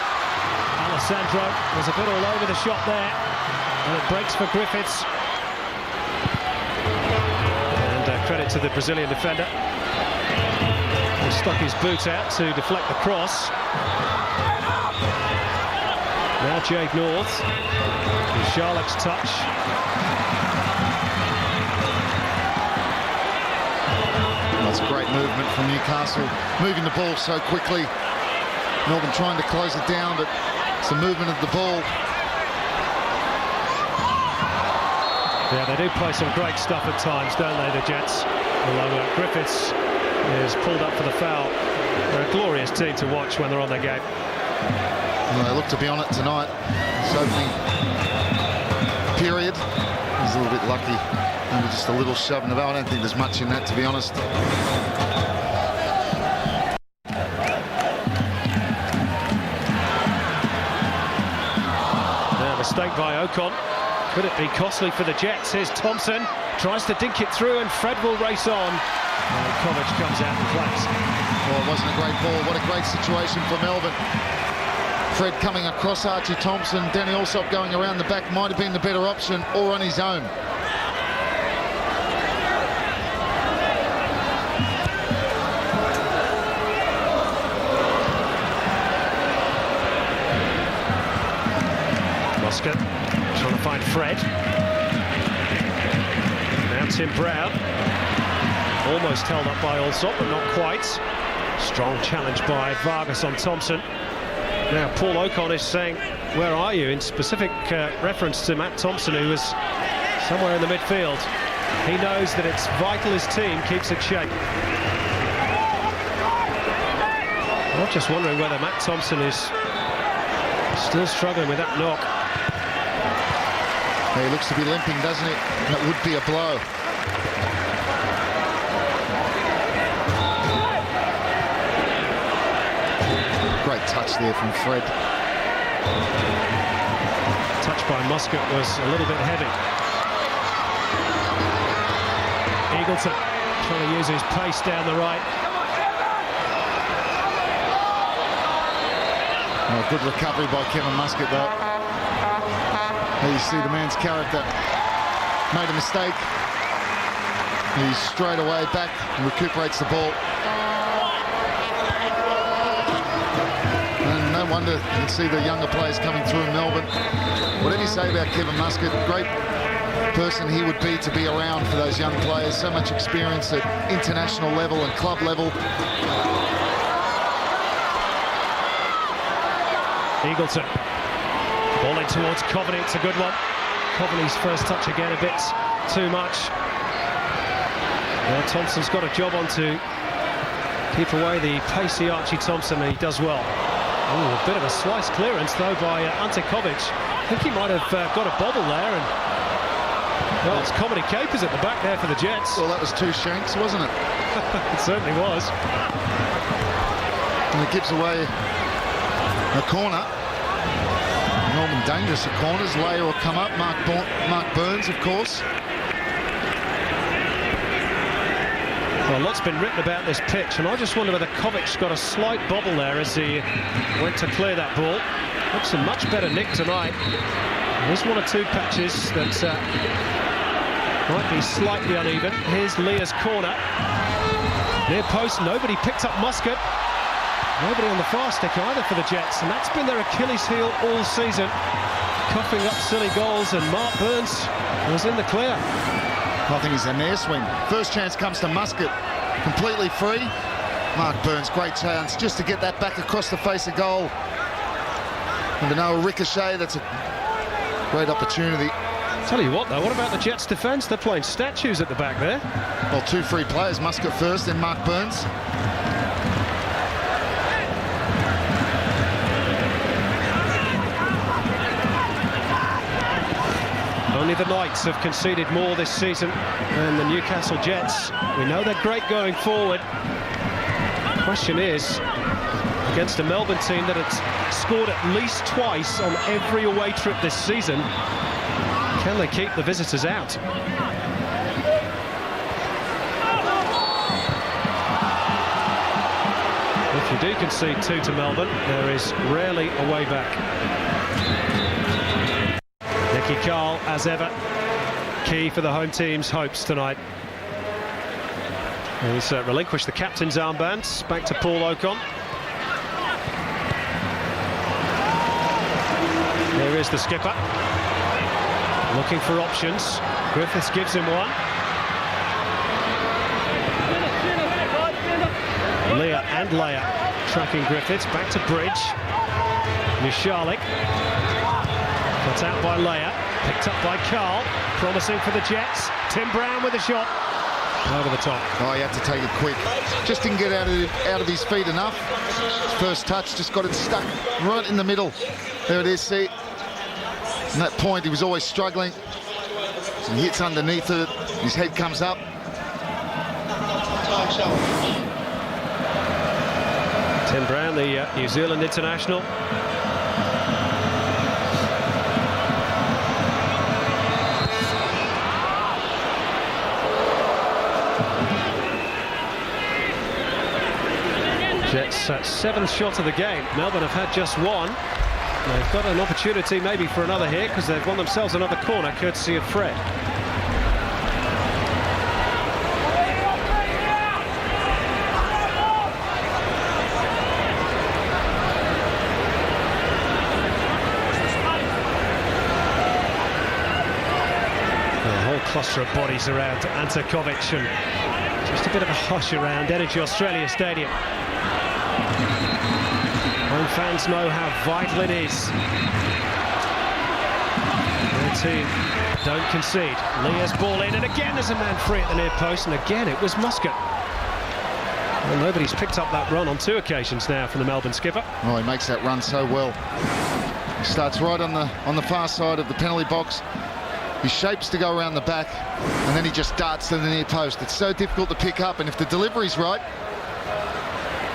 Alessandro was a bit all over the shot there, and it breaks for Griffiths. And credit to the Brazilian defender. He stuck his boot out to deflect the cross. Now Jade North. Charlotte's touch. That's great movement from Newcastle, moving the ball so quickly. Melbourne trying to close it down, but it's the movement of the ball. Yeah, they do play some great stuff at times, don't they, the Jets? Although Griffiths is pulled up for the foul. They're a glorious team to watch when they're on their game. Well, they look to be on it tonight. This opening period. He's a little bit lucky. Maybe just a little shove in the bow. I don't think there's much in that, to be honest. Now, mistake by Ocon. Could it be costly for the Jets? Here's Thompson. Tries to dink it through, and Fred will race on. And Coveny comes out and plays. Well, it wasn't a great ball. What a great situation for Melbourne. Fred coming across Archie Thompson. Danny Allsop going around the back might have been the better option, or on his own. Muscat trying to find Fred. Now Tim Brown. Almost held up by Allsop, but not quite. Strong challenge by Vargas on Thompson. Now Paul Ocon is saying, where are you? In specific reference to Matt Thompson, who was somewhere in the midfield. He knows that it's vital his team keeps it shape. I'm just wondering whether Matt Thompson is still struggling with that knock. He looks to be limping, doesn't he? That would be a blow. Great touch there from Fred. Touch by Muscat was a little bit heavy. Eagleton trying to use his pace down the right. Oh, good recovery by Kevin Muscat, though. There you see the man's character. Made a mistake. He's straight away back and recuperates the ball. And no wonder you can see the younger players coming through in Melbourne. Whatever you say about Kevin Muscat, great person he would be to be around for those young players. So much experience at international level and club level. Eagleton. Ball in towards Coveny, it's a good one. Coveny's first touch again a bit too much. Well, Thompson's got a job on to keep away the pacey Archie Thompson, and he does well. Oh, a bit of a slice clearance though by Ante Kovic. I think he might have got a bobble there, and well, it's Comedy Capers at the back there for the Jets. Well, that was 2 shanks, wasn't it? It certainly was. And it gives away a corner. Melbourne dangerous at corners. Leia will come up. Mark Burns, of course. Well, a lot's been written about this pitch, and I just wonder whether Kovic got a slight bobble there as he went to clear that ball. Looks in much better nick tonight. There's 1 or 2 patches that might be slightly uneven. Here's Leah's corner. Near post, nobody picked up Muscat. Nobody on the far stick either for the Jets, and that's been their Achilles heel all season. Coughing up silly goals, and Mark Burns was in the clear. I think he's a near swing. First chance comes to Muscat, completely free. Mark Burns, great chance just to get that back across the face of goal. And a ricochet, that's a great opportunity. Tell you what though, what about the Jets defence? They're playing statues at the back there. Well, 2 free players, Muscat first, then Mark Burns. Only the Knights have conceded more this season than the Newcastle Jets. We know they're great going forward. The question is, against a Melbourne team that has scored at least twice on every away trip this season, can they keep the visitors out? If you do concede 2 to Melbourne, there is rarely a way back. Nicky Carl, as ever, key for the home team's hopes tonight. He's relinquished the captain's armbands, back to Paul Ocon. Here is the skipper, looking for options. Griffiths gives him one. Leah and Leia tracking Griffiths, back to Bridge. Mishalik. Cut out by Leia, picked up by Carl, promising for the Jets. Tim Brown with a shot, over the top. Oh, he had to take it quick. Just didn't get out of his feet enough. First touch, just got it stuck right in the middle. There it is, see? From that point, he was always struggling. He hits underneath it, his head comes up. Tim Brown, the New Zealand international. Jets' 7th shot of the game. Melbourne have had just one. They've got an opportunity maybe for another here because they've won themselves another corner courtesy of Fred. A whole cluster of bodies around Ante Kovic, and just a bit of a hush around Energy Australia Stadium. Home fans know how vital it is. Their team don't concede. Leah's ball in, and again there's a man free at the near post, and again it was Muscat. Well, nobody's picked up that run on 2 occasions now from the Melbourne skipper. Oh, he makes that run so well. He starts right on the far side of the penalty box. He shapes to go around the back, and then he just darts to the near post. It's so difficult to pick up, and if the delivery's right,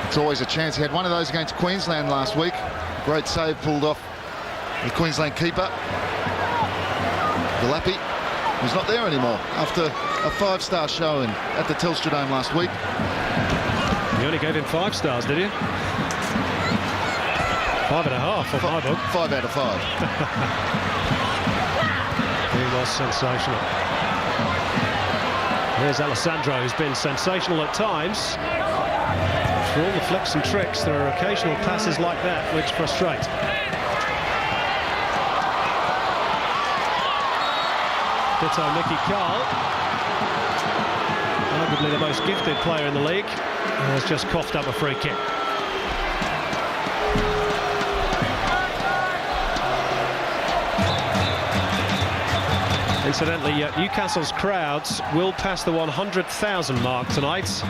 it's always a chance. He had one of those against Queensland last week. Great save pulled off the Queensland keeper. Galapi, who's not there anymore after a 5-star showing at the Telstra Dome last week. You only gave him 5 stars, did you? 5.5 for my book. 5 out of 5. He was sensational. Here's Alessandro, who's been sensational at times. For all the flips and tricks, there are occasional passes like that which frustrate. Ditto Nicky Carl, arguably the most gifted player in the league, has just coughed up a free kick. Incidentally, Newcastle's crowds will pass the 100,000 mark tonight.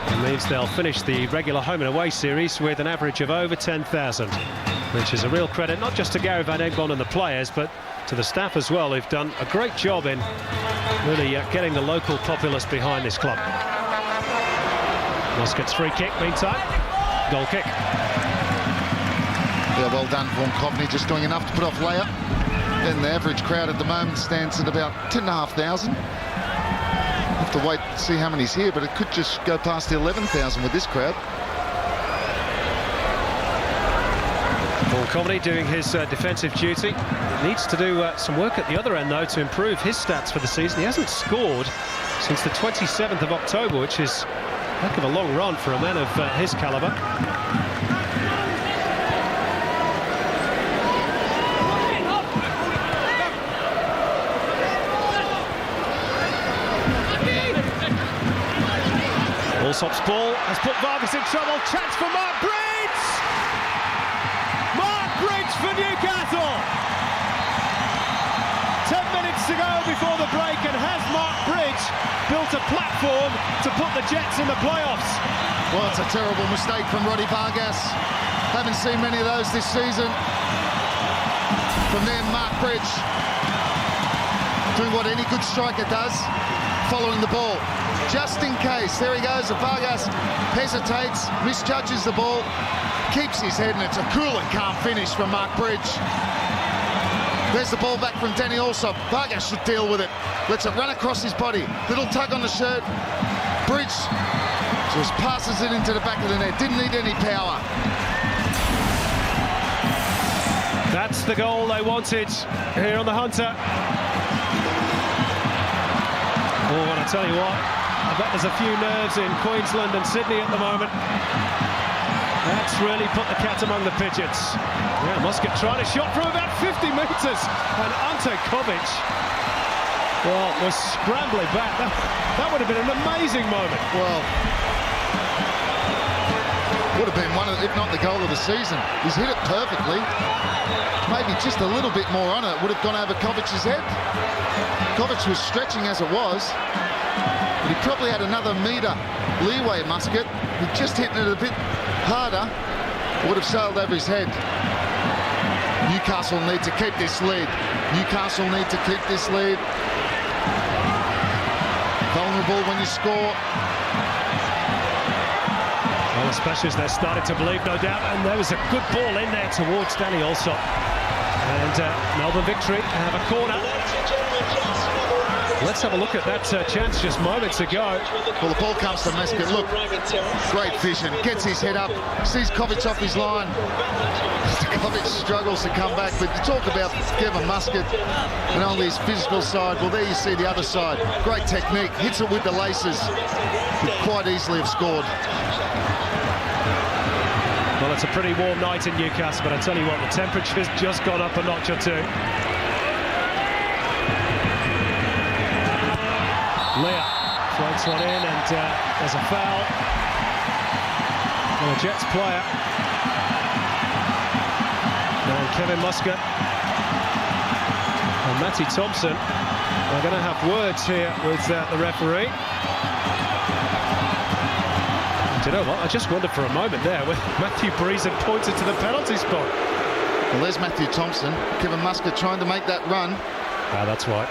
It means they'll finish the regular home and away series with an average of over 10,000, which is a real credit not just to Gary Van Egmond and the players, but to the staff as well, who've done a great job in really getting the local populace behind this club. Muscat's free kick, meantime, goal kick. Yeah, well done, Vaughan Coveny, just doing enough to put off Leia. And the average crowd at the moment stands at about 10,500. Have to wait to see how many's here, but it could just go past the 11,000 with this crowd. Vaughan Coveny doing his defensive duty. Needs to do some work at the other end, though, to improve his stats for the season. He hasn't scored since the 27th of October, which is a heck of a long run for a man of his calibre. Alsop's ball has put Vargas in trouble. Chance for Mark Bridge! Mark Bridge for Newcastle! 10 minutes to go before the break, and has Mark Bridge built a platform to put the Jets in the playoffs? Well, it's a terrible mistake from Roddy Vargas. Haven't seen many of those this season. From there, Mark Bridge doing what any good striker does, following the ball. Just in case, there he goes, Vargas hesitates, misjudges the ball, keeps his head, and it's a cool and calm finish from Mark Bridge. There's the ball back from Danny Alsop. Vargas should deal with it. Lets it run across his body. Little tug on the shirt. Bridge just passes it into the back of the net. Didn't need any power. That's the goal they wanted here on the Hunter. Oh, and I tell you what, I bet there's a few nerves in Queensland and Sydney at the moment. That's really put the cat among the pigeons. Yeah, Muscat trying a shot from about 50 metres, and Ante Kovic, well, was scrambling back. That would have been an amazing moment. Well, would have been one of, if not the goal of the season. He's hit it perfectly. Maybe just a little bit more on it would have gone over Kovic's head. Kovic was stretching as it was, but he probably had another metre leeway, Muscat. He just hit it a bit harder, would have sailed over his head. Newcastle need to keep this lead. Newcastle need to keep this lead. Vulnerable when you score. Well, especially as they're starting to believe, no doubt. And there was a good ball in there towards Danny Alsop. And Melbourne Victory have a corner. Let's have a look at that chance just moments ago. Well, the ball comes to Muscat. Look, great vision. Gets his head up. Sees Kovic off his line. Kovic struggles to come back. But you talk about Kevin Muscat and only his physical side. Well, there you see the other side. Great technique. Hits it with the laces. Could quite easily have scored. Well, it's a pretty warm night in Newcastle, but I tell you what, the temperature's just gone up a notch or two. Leah floats one in, and there's a foul on a Jets player. And Kevin Muscat and Matty Thompson are going to have words here with the referee. Do you know what? I just wondered for a moment there when Matthew Breeze had pointed to the penalty spot. Well, there's Matthew Thompson. Kevin Muscat trying to make that run. Ah, that's right.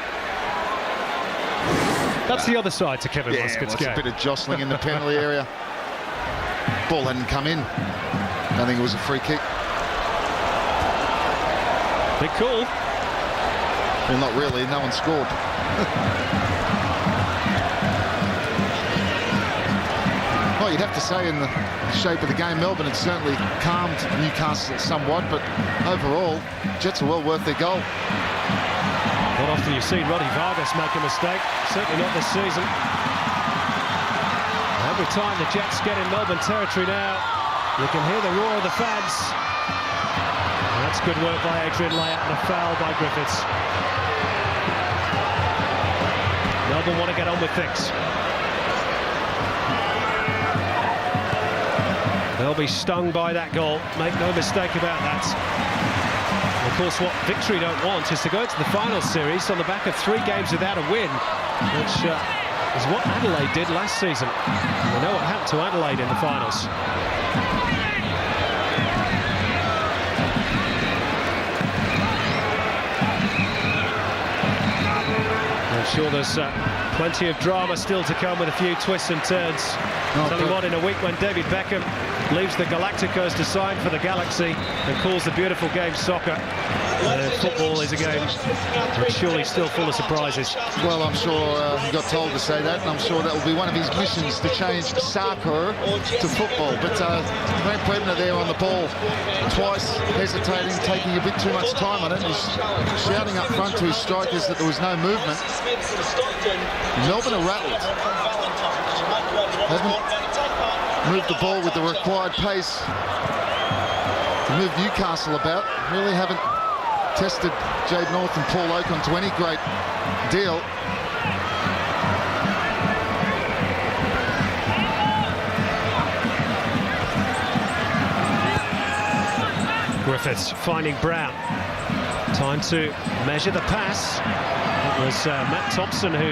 That's the other side to Kevin Muscat's game. A bit of jostling in the penalty area. Ball hadn't come in. I think it was a free kick. Big call. Well, not really. No one scored. Well, you'd have to say in the shape of the game, Melbourne had certainly calmed Newcastle somewhat, but overall, Jets are well worth their goal. Not often you've seen Roddy Vargas make a mistake, certainly not this season. Every time the Jets get in Melbourne territory now, you can hear the roar of the fans. And that's good work by Adrian Leah and a foul by Griffiths. Melbourne want to get on with things. They'll be stung by that goal, make no mistake about that. Of course, what Victory don't want is to go to the final series on the back of 3 games without a win, which is what Adelaide did last season. We know what happened to Adelaide in the finals. I'm sure there's plenty of drama still to come with a few twists and turns. I'll tell you what, in a week when David Beckham leaves the Galacticos to sign for the Galaxy and calls the beautiful game soccer, football is a game that's surely still full of surprises. Well, I'm sure he got told to say that, and I'm sure that will be one of his missions, to change soccer to football. But Grant Plebner there on the ball twice, hesitating, taking a bit too much time on it. He's shouting up front to his strikers that there was no movement. Melbourne are rattled. Haven't moved the ball with the required pace to move Newcastle about. Really haven't tested Jade North and Paul Oakland to any great deal. Griffiths finding Brown. Time to measure the pass. It was Matt Thompson who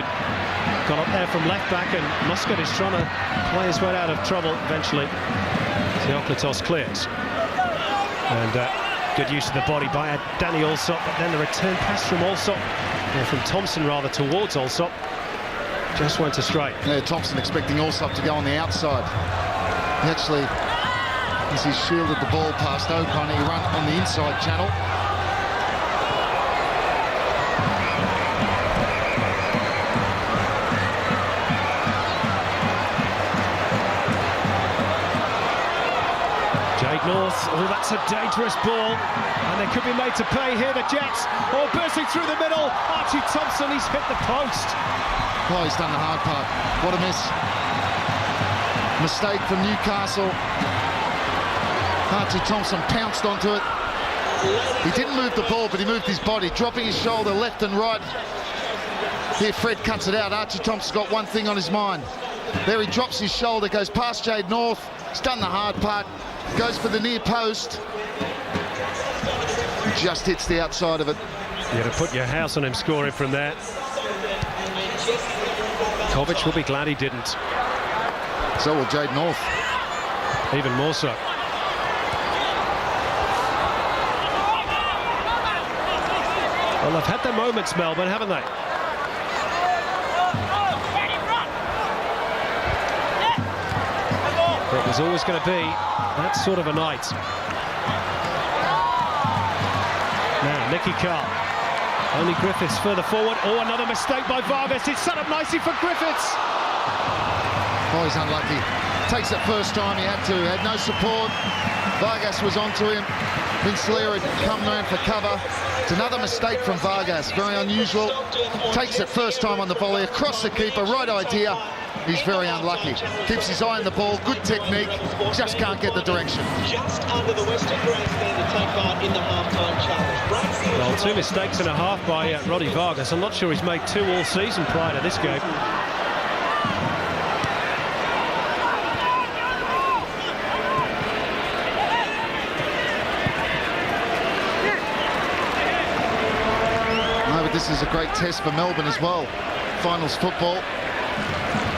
got up there from left back, and Muscat is trying to play his way out of trouble eventually. Theoklitos clears. And good use of the body by Danny Allsop, but then the return pass from Allsop, or from Thompson rather, towards Allsop, just went astray. Yeah, Thompson expecting Allsop to go on the outside. He actually, as he shielded the ball past O'Connor, he ran on the inside channel. North, oh, that's a dangerous ball, and they could be made to pay here, the Jets. Oh, bursting through the middle, Archie Thompson, he's hit the post. Oh, he's done the hard part. What a miss. Mistake from Newcastle. Archie Thompson pounced onto it. He didn't move the ball, but he moved his body, dropping his shoulder left and right. Here, Fred cuts it out. Archie Thompson's got one thing on his mind. There he drops his shoulder, goes past Jade North. He's done the hard part. Goes for the near post. Just hits the outside of it. You had to put your house on him scoring from there. Kovic will be glad he didn't. So will Jade North. Even more so. Well, they've had their moments, Melbourne, haven't they? It was always going to be that sort of a night. Now, Nicky Carl. Only Griffiths further forward. Oh, another mistake by Vargas. It's set up nicely for Griffiths. Oh, he's unlucky. Takes it first time he had to. Had no support. Vargas was onto him. Vincelera had come around for cover. It's another mistake from Vargas. Very unusual. Takes it first time on the volley. Across the keeper. Right idea. He's very unlucky. Keeps his eye on the ball. Good technique. Just can't get the direction. Just under the Western grandstand to take part in the half-time challenge. Well, 2 mistakes and a half by Roddy Vargas. I'm not sure he's made 2 all season prior to this game. No, but this is a great test for Melbourne as well. Finals football.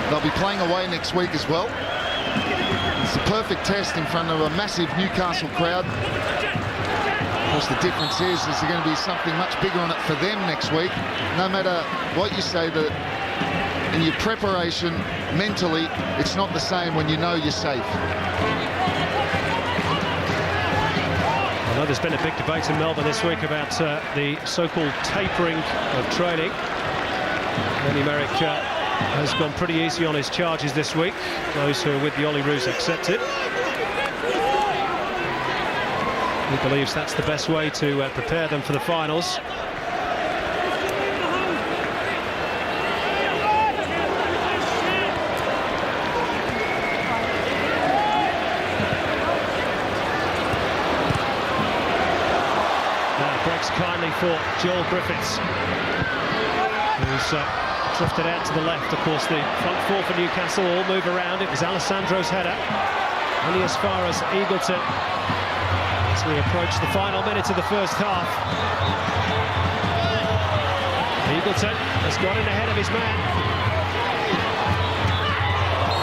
They'll be playing away next week as well. It's a perfect test in front of a massive Newcastle crowd. Of course, the difference is there's going to be something much bigger on it for them next week. No matter what you say, that in your preparation, mentally, it's not the same when you know you're safe. I know there's been a big debate in Melbourne this week about the so-called tapering of training. Lenny Merrick has gone pretty easy on his charges this week. Those who are with the Olyroos accept it. He believes that's the best way to prepare them for the finals. Now breaks kindly for Joel Griffiths, who's drifted out to the left. Of course, the front 4 for Newcastle all move around. It was Alessandro's header, only as far as Eagleton as we approach the final minute of the first half. Eagleton has got in ahead of his man.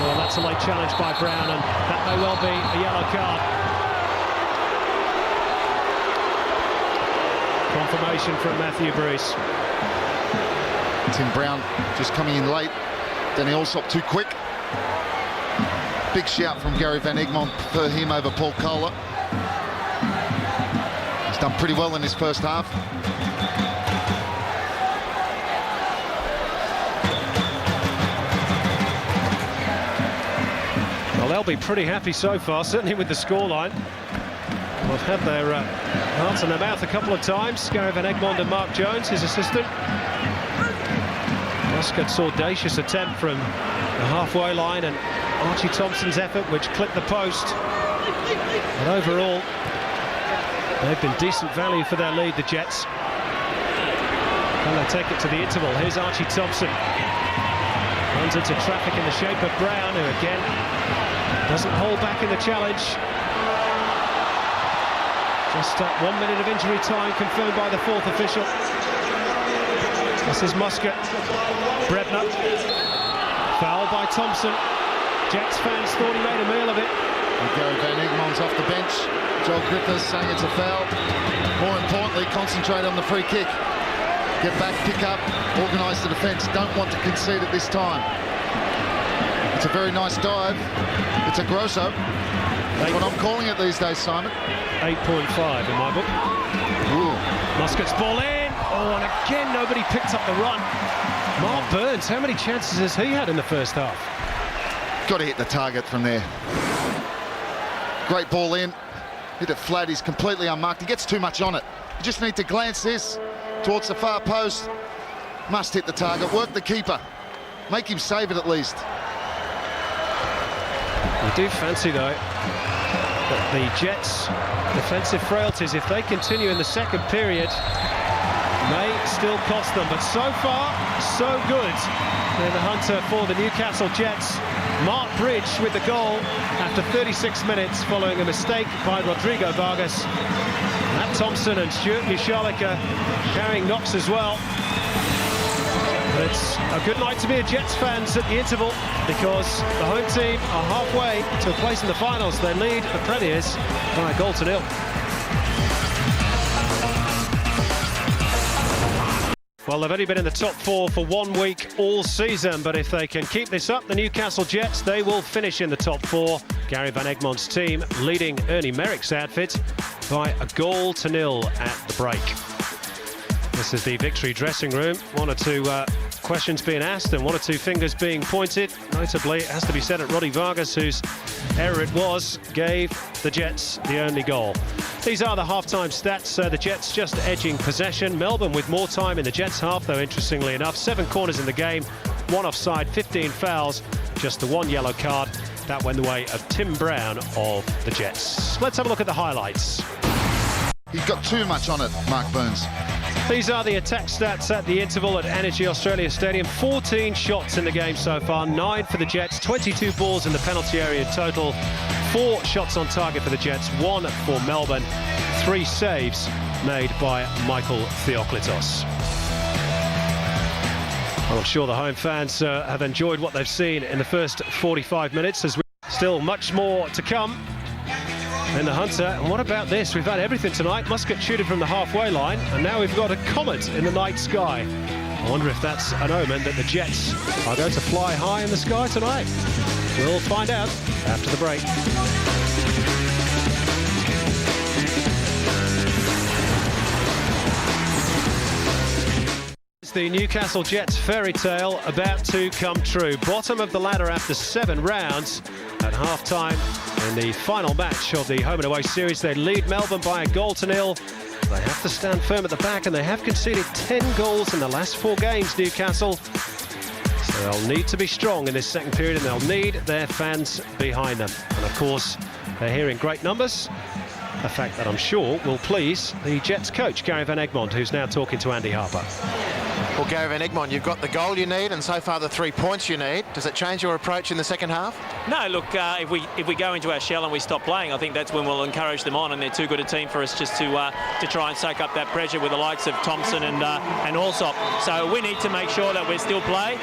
Well, that's a late challenge by Brown, and that may well be a yellow card. Confirmation from Matthew Bruce. Tim Brown just coming in late. Danny Allsop too quick. Big shout from Gary Van Egmond for him over Paul Kohler. He's done pretty well in his first half. Well, they'll be pretty happy so far, certainly with the scoreline. They've had their hearts in their mouth a couple of times. Gary Van Egmond and Mark Jones, his assistant. Muscat's audacious attempt from the halfway line, and Archie Thompson's effort, which clipped the post. But overall, they've been decent value for their lead, the Jets. And they take it to the interval. Here's Archie Thompson. Runs into traffic in the shape of Brown, who again doesn't hold back in the challenge. Just 1 minute of injury time confirmed by the fourth official. This is Muscat. Brebner. Foul by Thompson. Jets fans thought he made a meal of it. And Gary Van Egmont's off the bench. Joel Griffiths saying it's a foul. More importantly, concentrate on the free kick. Get back, pick up, organise the defence. Don't want to concede at this time. It's a very nice dive. It's a grosso. That's what I'm calling it these days, Simon. 8.5 in my book. Ooh. Muscat's ball in. Oh, and again, nobody picked up the run. Mark Burns, how many chances has he had in the first half? Got to hit the target from there. Great ball in. Hit it flat. He's completely unmarked. He gets too much on it. You just need to glance this towards the far post. Must hit the target. Work the keeper. Make him save it at least. I do fancy, though, that the Jets' defensive frailties, if they continue in the second period, may still cost them. But so far, so good in the hunter for the Newcastle Jets. Mark Bridge with the goal after 36 minutes following a mistake by Rodrigo Vargas. Matt Thompson and Stuart Michalika carrying knocks as well. But it's a good night to be a Jets fans at the interval, because the home team are halfway to a place in the finals. They lead the Premiers by a goal to nil. Well, they've only been in the top four for 1 week all season, but if they can keep this up, the Newcastle Jets, they will finish in the top four. Gary Van Egmont's team leading Ernie Merrick's outfit by a goal to nil at the break. This is the Victory dressing room. 1 or 2 questions being asked and 1 or 2 fingers being pointed. Notably, it has to be said at Roddy Vargas, whose error it was, gave the Jets the only goal. These are the half-time stats. The Jets just edging possession. Melbourne with more time in the Jets' half, though, interestingly enough. 7 corners in the game, 1 offside, 15 fouls, just the 1 yellow card. That went the way of Tim Brown of the Jets. Let's have a look at the highlights. He's got too much on it, Mark Burns. These are the attack stats at the interval at Energy Australia Stadium. 14 shots in the game so far, 9 for the Jets, 22 balls in the penalty area in total, 4 shots on target for the Jets, 1 for Melbourne, 3 saves made by Michael Theoklitos. Well, I'm sure the home fans have enjoyed what they've seen in the first 45 minutes, as still much more to come in the hunter. And what about this? We've had everything tonight. Muscat shooting from the halfway line, and now we've got a comet in the night sky. I wonder if that's an omen that the Jets are going to fly high in the sky tonight. We'll find out after the break. The Newcastle Jets fairy tale about to come true. Bottom of the ladder after 7 rounds. At half-time in the final match of the home and away series, they lead Melbourne by a goal to nil. They have to stand firm at the back, and they have conceded 10 goals in the last 4 games, Newcastle. So they'll need to be strong in this second period, and they'll need their fans behind them. And of course, they're here in great numbers. A fact that I'm sure will please the Jets coach, Gary Van Egmont, who's now talking to Andy Harper. Well, Gary Van Egmont, you've got the goal you need and so far the 3 points you need. Does it change your approach in the second half? No, look, if we go into our shell and we stop playing, I think that's when we'll encourage them on, and they're too good a team for us just to try and soak up that pressure with the likes of Thompson and Allsop. So we need to make sure that we're still play.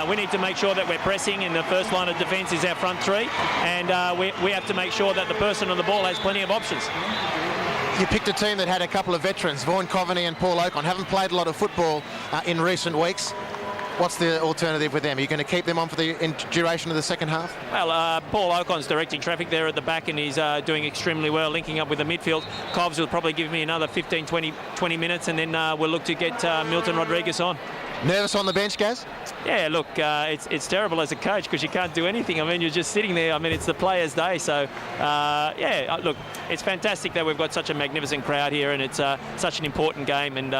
We need to make sure that we're pressing, and the first line of defence is our front 3, and we have to make sure that the person on the ball has plenty of options. You picked a team that had a couple of veterans, Vaughan Coveny and Paul Okon, haven't played a lot of football in recent weeks. What's the alternative with them? Are you going to keep them on for the duration of the second half? Well, Paul Okon's directing traffic there at the back, and he's doing extremely well, linking up with the midfield. Cobbs will probably give me another 15, 20 minutes, and then we'll look to get Milton Rodriguez on. Nervous on the bench, Gaz? Yeah, look, it's terrible as a coach because you can't do anything. I mean, you're just sitting there. I mean, it's the players' day. So, yeah, look, it's fantastic that we've got such a magnificent crowd here, and it's such an important game. And,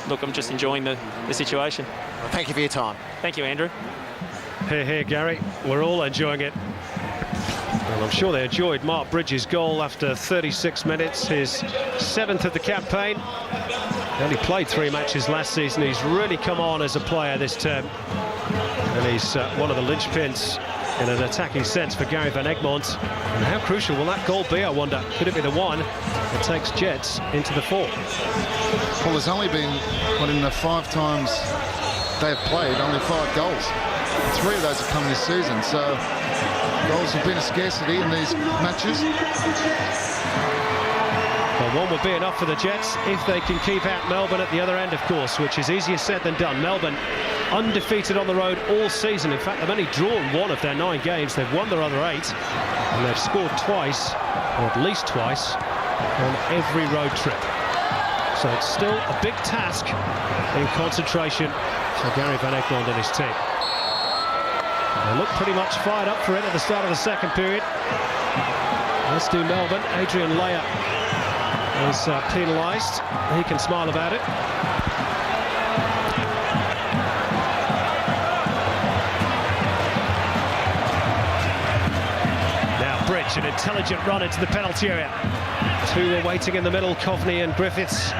look, I'm just enjoying the situation. Well, thank you for your time. Thank you, Andrew. Here, here, Gary. We're all enjoying it. Well, I'm sure they enjoyed Mark Bridges' goal after 36 minutes, his 7th of the campaign. He only played 3 matches last season. He's really come on as a player this term. And he's one of the linchpins in an attacking sense for Gary Van Egmond. And how crucial will that goal be, I wonder? Could it be the one that takes Jets into the four? Well, there's only been, in the 5 times they've played, only 5 goals. 3 of those have come this season, so goals have been a scarcity in these matches. Well, one would be enough for the Jets if they can keep out Melbourne at the other end, of course, which is easier said than done. Melbourne undefeated on the road all season. In fact, they've only drawn 1 of their 9 games. They've won their other 8, and they've scored twice, or at least twice, on every road trip. So it's still a big task in concentration for Gary Van Egmond and his team. They look pretty much fired up for it at the start of the second period. Let's do Melbourne. Adrian Leia is penalised. He can smile about it. Now Bridge, an intelligent run into the penalty area. 2 are waiting in the middle, Coveny and Griffiths.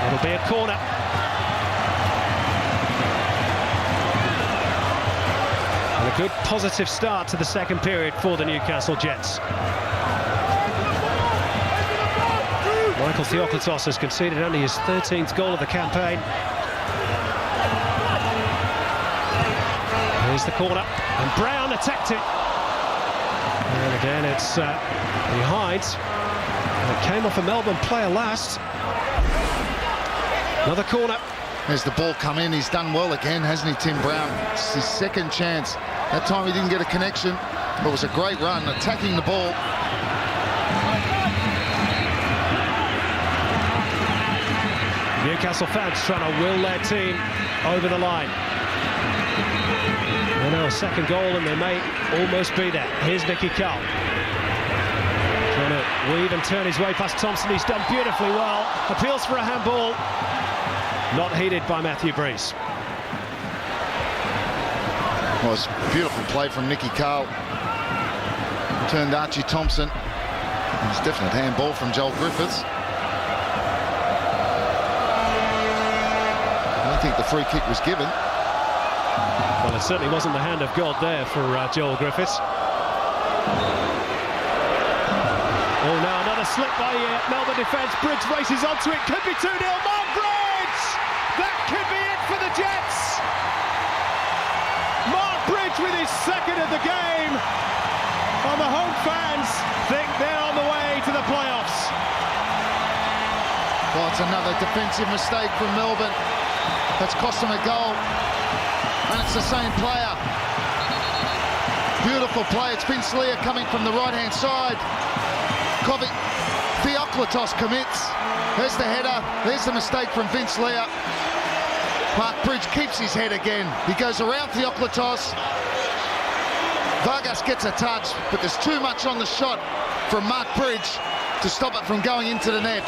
It'll be a corner. And a good positive start to the second period for the Newcastle Jets. Michael Theoklitos has conceded only his 13th goal of the campaign. Here's the corner, and Brown attacked it. And again, it's behind. And it came off a Melbourne player last. Another corner. There's the ball come in. He's done well again, hasn't he, Tim Brown? It's his second chance. That time he didn't get a connection, but it was a great run, attacking the ball. Newcastle fans trying to will their team over the line. And now a second goal, and they may almost be there. Here's Nicky Carl. Trying to weave and turn his way past Thompson. He's done beautifully well. Appeals for a handball. Not heeded by Matthew Breeze. Well, it's a beautiful play from Nicky Carl. Turned Archie Thompson. It's a definite handball from Joel Griffiths. I think the free kick was given. Well, it certainly wasn't the hand of God there for Joel Griffiths. Oh, now another slip by Melbourne defence. Bridge races onto it. Could be 2-0. Mark Bridge! That could be it for the Jets. Mark Bridge with his second of the game. And the home fans think they're on the way to the playoffs. Well, it's another defensive mistake from Melbourne. That's cost them a goal. And it's the same player. Beautiful play. It's Vince Leah coming from the right-hand side. Theoklitos commits. There's the header. There's the mistake from Vince Leah. Mark Bridge keeps his head again. He goes around Theoklitos. Vargas gets a touch, but there's too much on the shot from Mark Bridge to stop it from going into the net.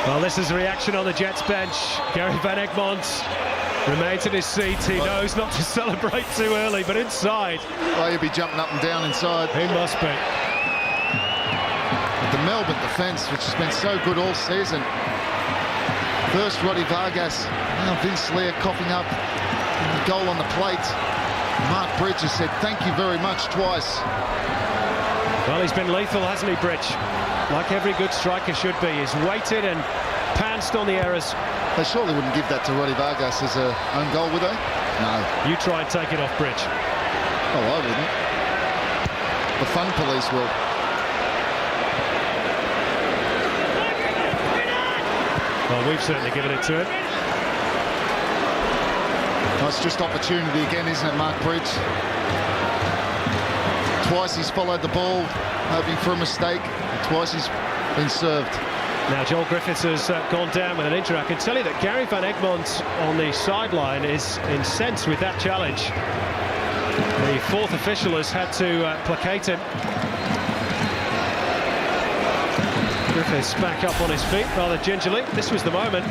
Well, this is a reaction on the Jets bench. Gary Van Egmond remains in his seat. He knows not to celebrate too early, but inside. Oh, he'll be jumping up and down inside. He must be. The Melbourne defence, which has been so good all season. First Roddy Vargas, now Vince Leah coughing up. The goal on the plate. Mark Bridge has said thank you very much twice. Well, he's been lethal, hasn't he, Bridge? Like every good striker should be. He's waited and pounced on the errors. They surely wouldn't give that to Roddy Vargas as a own goal, would they? No. You try and take it off Bridge. Oh, I wouldn't. The fun police will. Well, we've certainly given it to him. Oh, it's just opportunity again, isn't it, Mark Bridge? Twice he's followed the ball, hoping for a mistake. Twice he's been served. Now Joel Griffiths has gone down with an injury. I can tell you that Gary Van Egmond on the sideline is incensed with that challenge. The fourth official has had to placate him. Griffiths back up on his feet rather gingerly. This was the moment.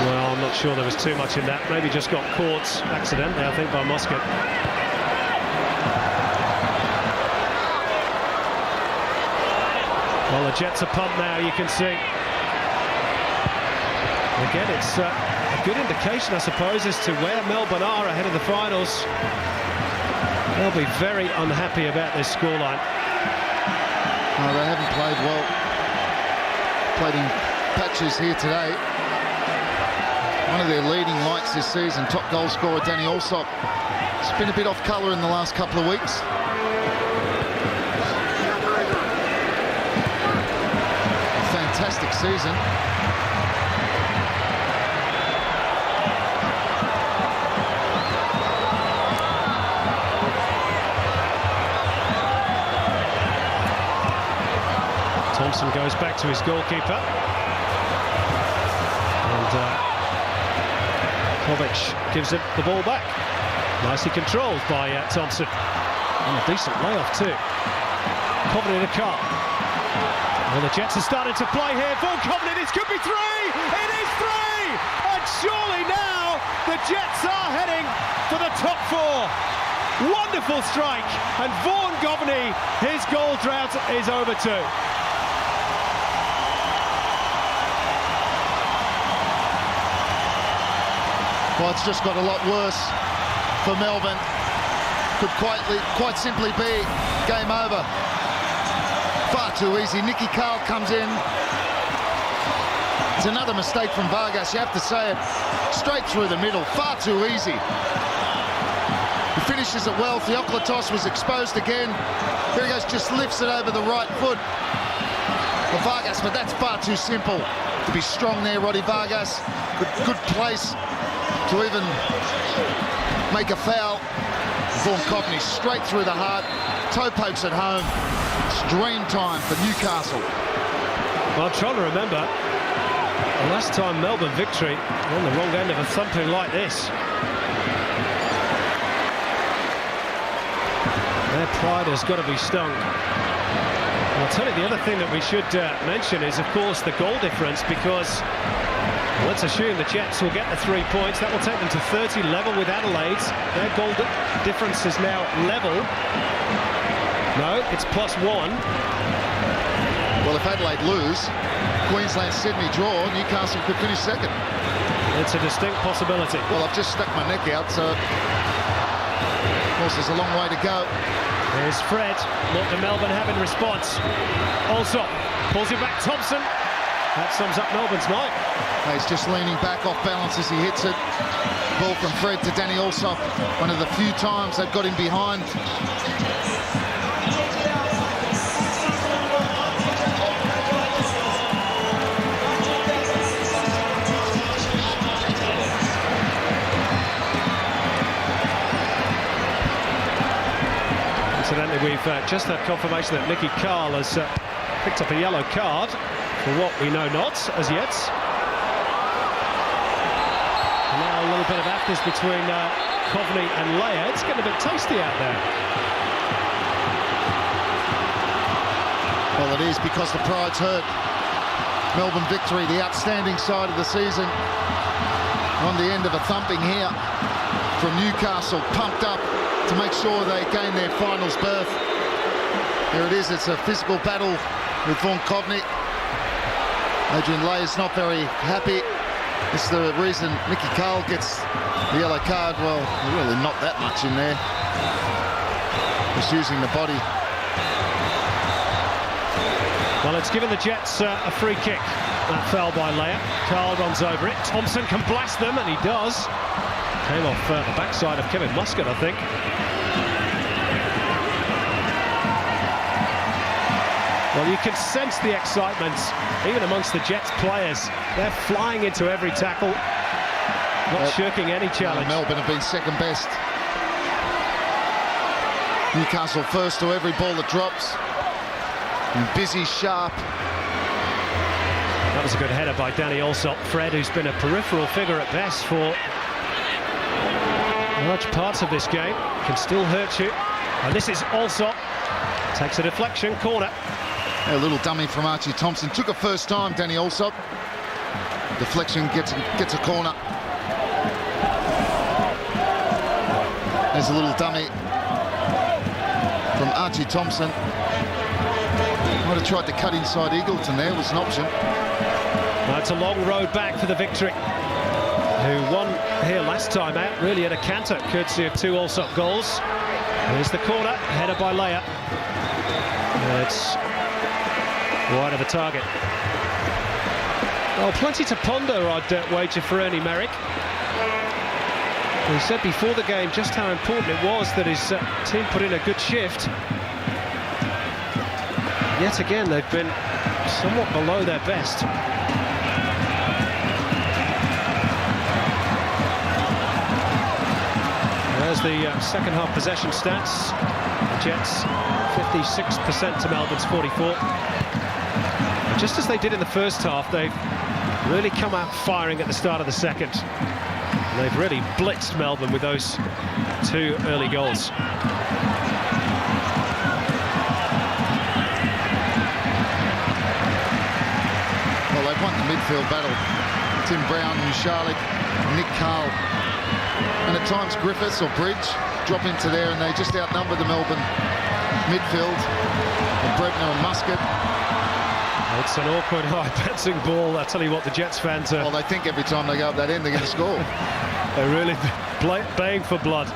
Well, I'm not sure there was too much in that. Maybe just got caught accidentally, I think, by Muscat. Well, the Jets are pumped now, you can see. again, it's a good indication, I suppose, as to where Melbourne are ahead of the finals. They'll be very unhappy about this scoreline. No, they haven't played well. Played in patches here today. One of their leading lights this season, top goal scorer Danny Allsop. It's been a bit off colour in the last couple of weeks. Fantastic season. Thompson goes back to his goalkeeper. And Kovic gives him the ball back. Nicely controlled by Thompson. And a decent layoff too. Coveny to Carl. Well, the Jets have started to play here. Vaughan Coveny, this could be three! It is three! And surely now the Jets are heading for the top four. Wonderful strike. And Vaughan Coveny, his goal drought is over too. Well, it's just got a lot worse for Melbourne. Could quite simply be game over. Far too easy. Nicky Carl comes in. It's another mistake from Vargas, you have to say it. Straight through the middle, far too easy. He finishes it well. Theoklitos was exposed again. Here he goes, just lifts it over the right foot for Vargas, but that's far too simple to be strong there, Roddy Vargas. Good place to even make a foul. Vaughan Coveny straight through the heart. Toe pokes at home. It's dream time for Newcastle. Well, I'm trying to remember the last time Melbourne victory on the wrong end of a thumping like this. Their pride has got to be stung. And I'll tell you, the other thing that we should mention is, of course, the goal difference, because let's assume the Jets will get the 3 points. That will take them to 30, level with Adelaide's. Their goal difference is now level. No, it's +1. Well, if Adelaide lose, Queensland-Sydney draw, Newcastle could finish second. It's a distinct possibility. Well, I've just stuck my neck out, so of course there's a long way to go. There's Fred. What do Melbourne have in response? Also pulls it back, Thompson. That sums up Melbourne's night. He's just leaning back off balance as he hits it. Ball from Fred to Danny Allsop. One of the few times they've got him behind. Incidentally, we've just had confirmation that Nicky Carl has picked up a yellow card for what we know not as yet. Now a little bit of afters between Coveny and Leia. It's getting a bit tasty out there. Well, it is, because the pride's hurt. Melbourne victory, the outstanding side of the season, on the end of a thumping here from Newcastle, pumped up to make sure they gain their finals berth. Here it is, it's a physical battle with Vaughan Coveny. Adrian Leia's not very happy. This is the reason Nicky Carl gets the yellow card. Well, really not that much in there. Just using the body. Well, it's given the Jets a free kick. That foul by Leia. Carl runs over it. Thompson can blast them, and he does. Came off the backside of Kevin Muscat, I think. Well, you can sense the excitement, even amongst the Jets players. They're flying into every tackle, not shirking any challenge. Melbourne have been second best. Newcastle first to every ball that drops. And busy, sharp. That was a good header by Danny Allsop. Fred, who's been a peripheral figure at best for large parts of this game, can still hurt you. And this is Allsop. Takes a deflection, corner. A little dummy from Archie Thompson. Took it first time, Danny Allsop. Deflection gets a corner. There's a little dummy from Archie Thompson. Might have tried to cut inside Eagleton there, was an option. That's a long road back for the Victory, who won here last time out, really at a canter, courtesy of 2 Allsop goals. Here's the corner, headed by Leia. It's wide of the target. Well, plenty to ponder, I'd wager, for Ernie Merrick. He said before the game just how important it was that his team put in a good shift. Yet again, they've been somewhat below their best. There's the second half possession stats. The Jets 56% to Melbourne's 44. And just as they did in the first half, they've really come out firing at the start of the second. And they've really blitzed Melbourne with those 2 early goals. Well, they've won the midfield battle. Tim Brown, Charlotte, Nick Carl, and at times Griffiths or Bridge drop into there, and they just outnumber the Melbourne midfield. And Brebner and Muscat. It's an awkward, high-bouncing ball. I tell you what, the Jets fans are... Well, they think every time they go up that end, they're going to score. They're really baying for blood.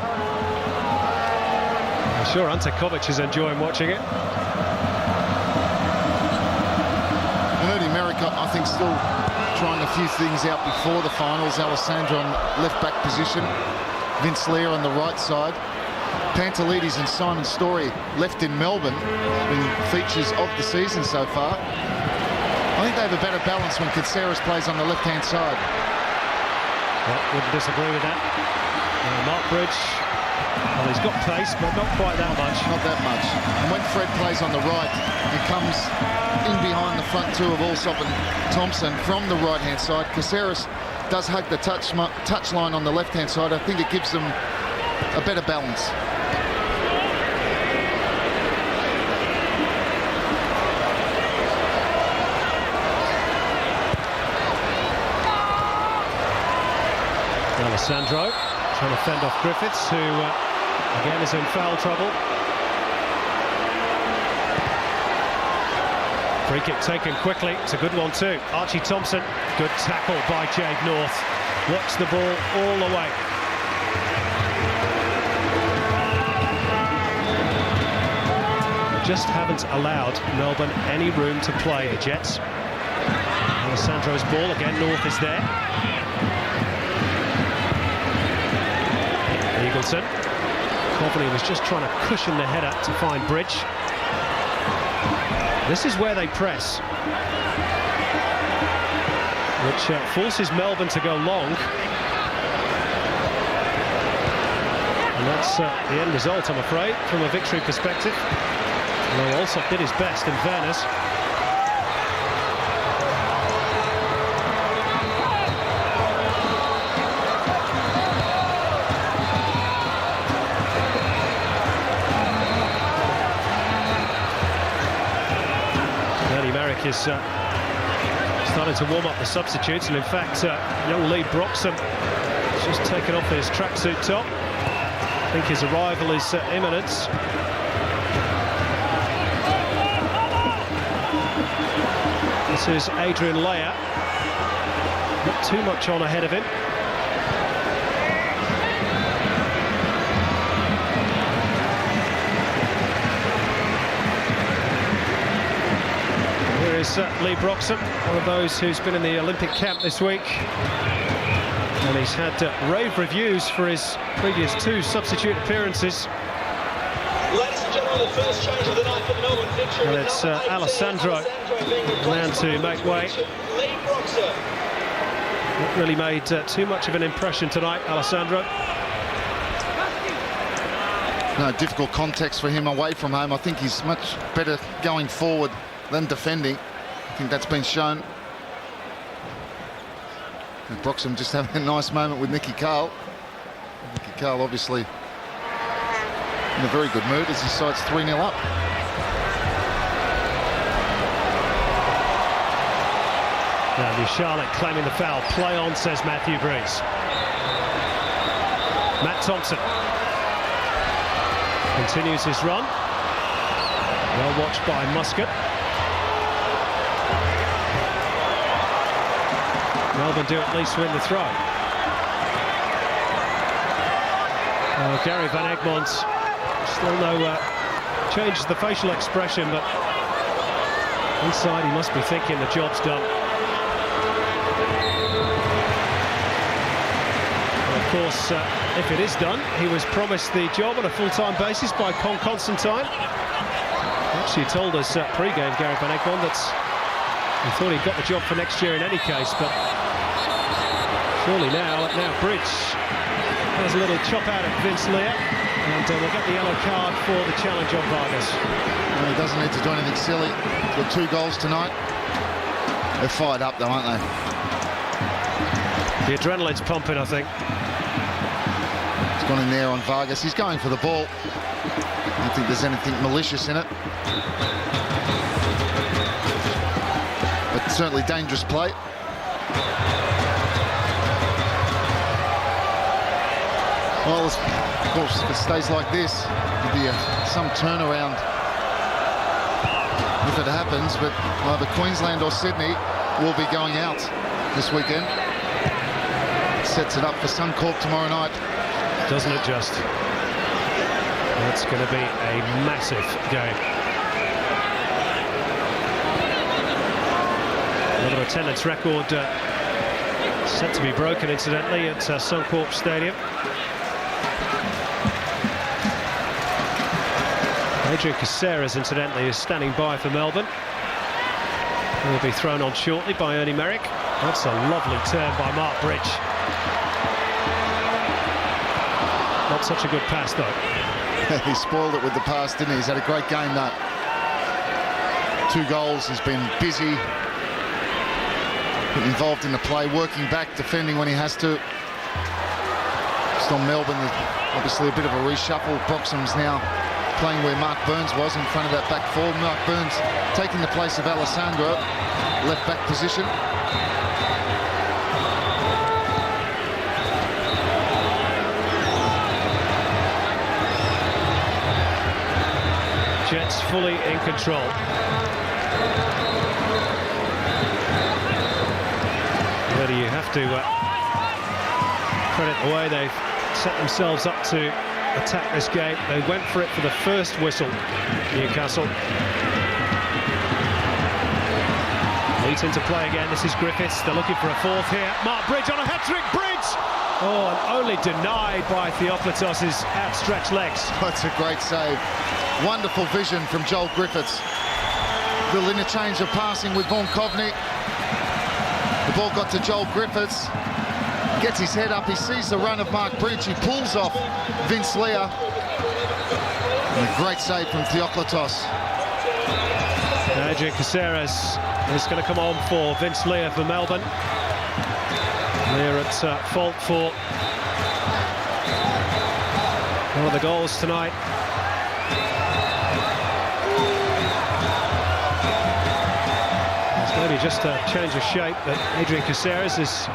I'm sure Ante Kovic is enjoying watching it. And Ernie Merrick, I think, still trying a few things out before the finals. Alessandro on left-back position. Vince Lear on the right side. Pantelides and Simon Story left in Melbourne. Been features of the season so far. I think they have a better balance when Caceres plays on the left-hand side. Well, wouldn't disagree with that. Mark Bridge, well, he's got pace, but not quite that much. Not that much. And when Fred plays on the right, he comes in behind the front 2 of Allsop and Thompson from the right-hand side. Caceres does hug the touch line on the left-hand side. I think it gives them a better balance. Alessandro trying to fend off Griffiths, who again is in foul trouble. Free kick taken quickly. It's a good one too. Archie Thompson, good tackle by Jade North. Watch the ball all the way. Just haven't allowed Melbourne any room to play, the Jets. Alessandro's ball, again North is there. Eagleton. Coveny was just trying to cushion the header to find Bridge. This is where they press, which forces Melbourne to go long. And that's the end result, I'm afraid, from a Victory perspective. Although Allsop did his best, in fairness. Is starting to warm up the substitutes, and in fact young Lee Broxham has just taken off his tracksuit top. I think his arrival is imminent. This is Adrian Leia, not too much on ahead of him. Lee Broxham, one of those who's been in the Olympic camp this week, and he's had rave reviews for his previous 2 substitute appearances. Ladies and gentlemen, the first change of the night for the Melbourne Victory. And it's Alessandro around to make way. Not really made too much of an impression tonight, Alessandro. No, difficult context for him away from home. I think he's much better going forward than defending. I think that's been shown. And Broxham just having a nice moment with Nicky Carl. Nicky Carl obviously in a very good mood as he sides 3-0 up. Now Charlotte claiming the foul. Play on, says Matthew Breeze. Matt Thompson continues his run. Well watched by Muscat. Melbourne do at least win the throw. Gary Van Egmond, still no change to the facial expression, but inside he must be thinking the job's done. And of course, if it is done, he was promised the job on a full-time basis by Con Constantine. Actually told us pre-game, Gary Van Egmond, that he thought he'd got the job for next year in any case, but surely now Bridge has a little chop out at Vince Leah, and we'll get the yellow card for the challenge on Vargas. Well, he doesn't need to do anything silly. He's got 2 goals tonight. They're fired up though, aren't they? The adrenaline's pumping, I think. He's gone in there on Vargas. He's going for the ball. I don't think there's anything malicious in it. But certainly dangerous play. Well, of course, if it stays like this, there'll be some turnaround if it happens, but either Queensland or Sydney will be going out this weekend. Sets it up for Suncorp tomorrow night. Doesn't it just? That's going to be a massive game. Another attendance record set to be broken, incidentally, at Suncorp Stadium. Adrian Caceres, incidentally, is standing by for Melbourne. Will be thrown on shortly by Ernie Merrick. That's a lovely turn by Mark Bridge. Not such a good pass, though. He spoiled it with the pass, didn't he? He's had a great game, though. 2 goals. He's been busy, involved in the play, working back, defending when he has to. Just on Melbourne, obviously a bit of a reshuffle. Broxham's now playing where Mark Burns was, in front of that back four. Mark Burns taking the place of Alessandro, left back position. Jets fully in control. But you have to credit the way they've set themselves up to attack this game. They went for it for the first whistle, Newcastle. Leads into play again. This is Griffiths. They're looking for a fourth here. Mark Bridge on a hat-trick. Bridge! Oh, and only denied by Theoklitos's outstretched legs. That's a great save. Wonderful vision from Joel Griffiths. Little interchange of passing with Vaughan Coveny. The ball got to Joel Griffiths. Gets his head up. He sees the run of Mark Bridge. He pulls off Vince Leah. And a great save from Theoklitos. Adrian Caceres is going to come on for Vince Leah for Melbourne. They're at fault for one of the goals tonight. It's maybe just a change of shape, but Adrian Caceres is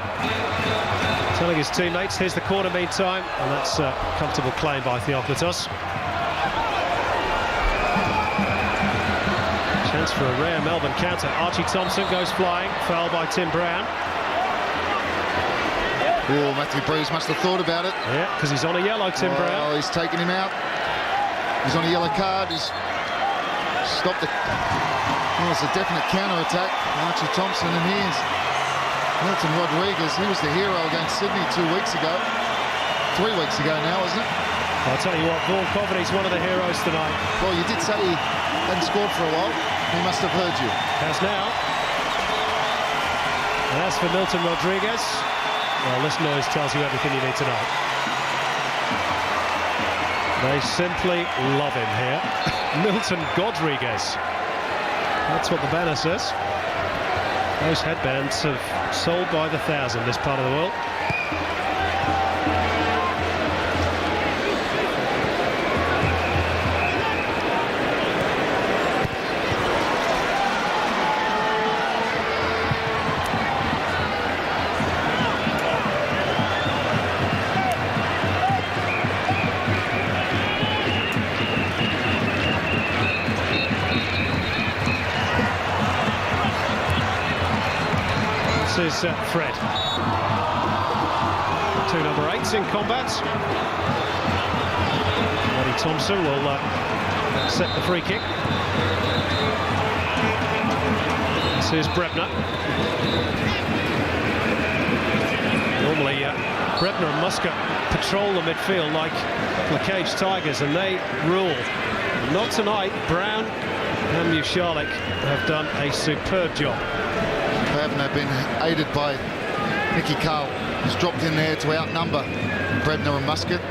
telling his teammates, here's the corner meantime, and that's a comfortable claim by Theoklitos. Chance for a rare Melbourne counter. Archie Thompson goes flying, foul by Tim Brown. Oh, Matthew Breeze must have thought about it. Yeah, because he's on a yellow, Tim Brown. Oh, he's taken him out. He's on a yellow card. He's stopped it. Oh, it's a definite counter-attack. Archie Thompson, and here's Milton Rodriguez. He was the hero against Sydney 2 weeks ago. 3 weeks ago now, isn't it? I'll tell you what, Vaughan Coveny's one of the heroes tonight. Well, you did say he hadn't scored for a while. He must have heard you. Has now. And as for Milton Rodriguez, well, this noise tells you everything you need to know. They simply love him here. Milton Godriguez. That's what the banner says. Those headbands have sold by the thousand this part of the world. is Fred. 2 number 8s in combat. Eddie Thompson will set the free kick. This is Brebner. Normally Brebner and Muscat patrol the midfield like the caged tigers, and they rule. Not tonight. Brown and Mushalik have done a superb job. They haven't been aided by Nicky Carl, who's dropped in there to outnumber Brebner and Muscat.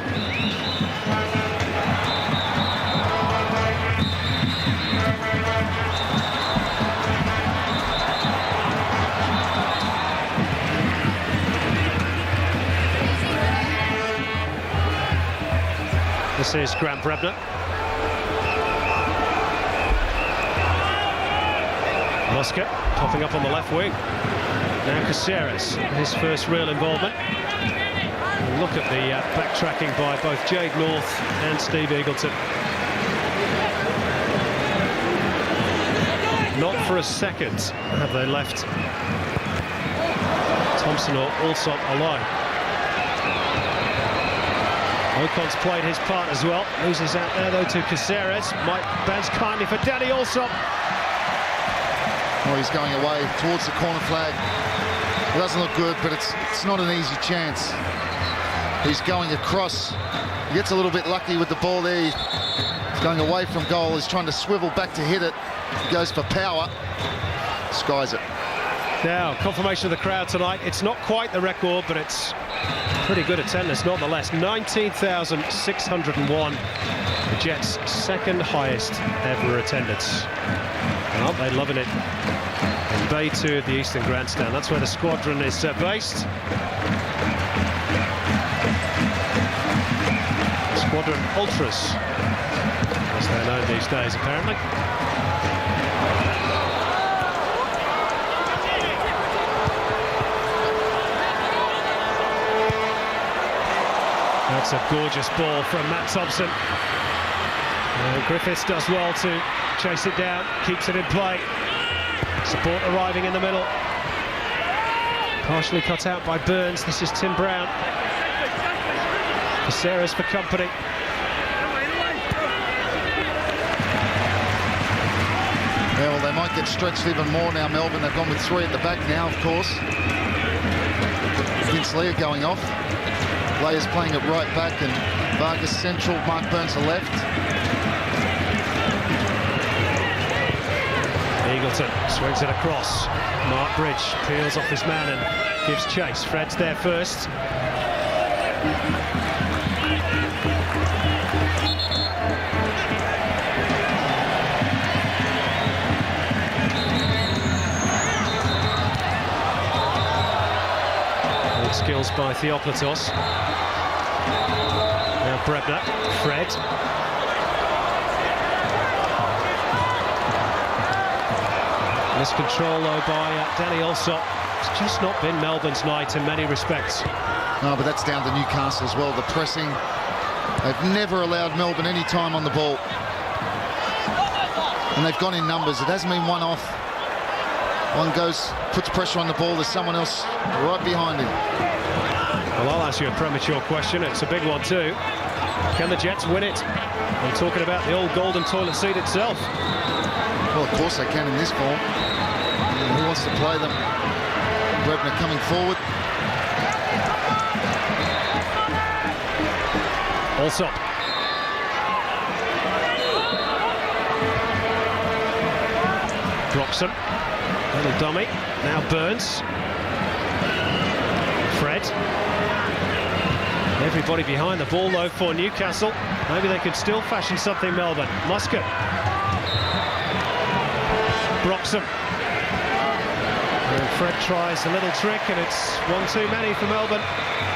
This is Grant Brebner. Muscat popping up on the left wing. Now Caceres, his first real involvement. And look at the backtracking by both Jade North and Steve Eagleton. Not for a second have they left Thompson or Alsop alone. Ocon's played his part as well. Loses out there though to Caceres. Mike bounce kindly for Danny Alsop. Oh, he's going away towards the corner flag. It doesn't look good, but it's not an easy chance. He's going across. He gets a little bit lucky with the ball there. He's going away from goal. He's trying to swivel back to hit it. He goes for power. Skies it. Now, confirmation of the crowd tonight. It's not quite the record, but it's pretty good attendance nonetheless. 19,601. The Jets' second highest ever attendance. Aren't they loving it? In Bay 2 of the Eastern Grandstand. That's where the squadron is based. Squadron Ultras, as they're known these days, apparently. That's a gorgeous ball from Matt Thompson. Griffiths does well to chase it down, keeps it in play. Support arriving in the middle. Partially cut out by Burns. This is Tim Brown. Caceres for company. Yeah, well, they might get stretched even more now, Melbourne. They've gone with 3 at the back now, of course. Vince Leah going off. Leah's playing it right back, and Vargas central, Mark Burns to left. Eagleton swings it across. Mark Bridge peels off his man and gives chase. Fred's there first. Good skills by Theoplatos. Now Brebner, Fred. Miscontrol though by Danny Alsop. It's just not been Melbourne's night in many respects. No, but that's down to Newcastle as well. The pressing. They've never allowed Melbourne any time on the ball. And they've gone in numbers. It hasn't been one off. One goes, puts pressure on the ball. There's someone else right behind him. Well, I'll ask you a premature question. It's a big one too. Can the Jets win it? I'm talking about the old golden toilet seat itself. Well, of course they can in this form. Who wants to play them? Brebner coming forward. Alsop. Broxham. Little dummy. Now Burns. Fred. Everybody behind the ball though for Newcastle. Maybe they could still fashion something, Melbourne. Muscat. Broxham. And Fred tries a little trick, and it's one too many for Melbourne.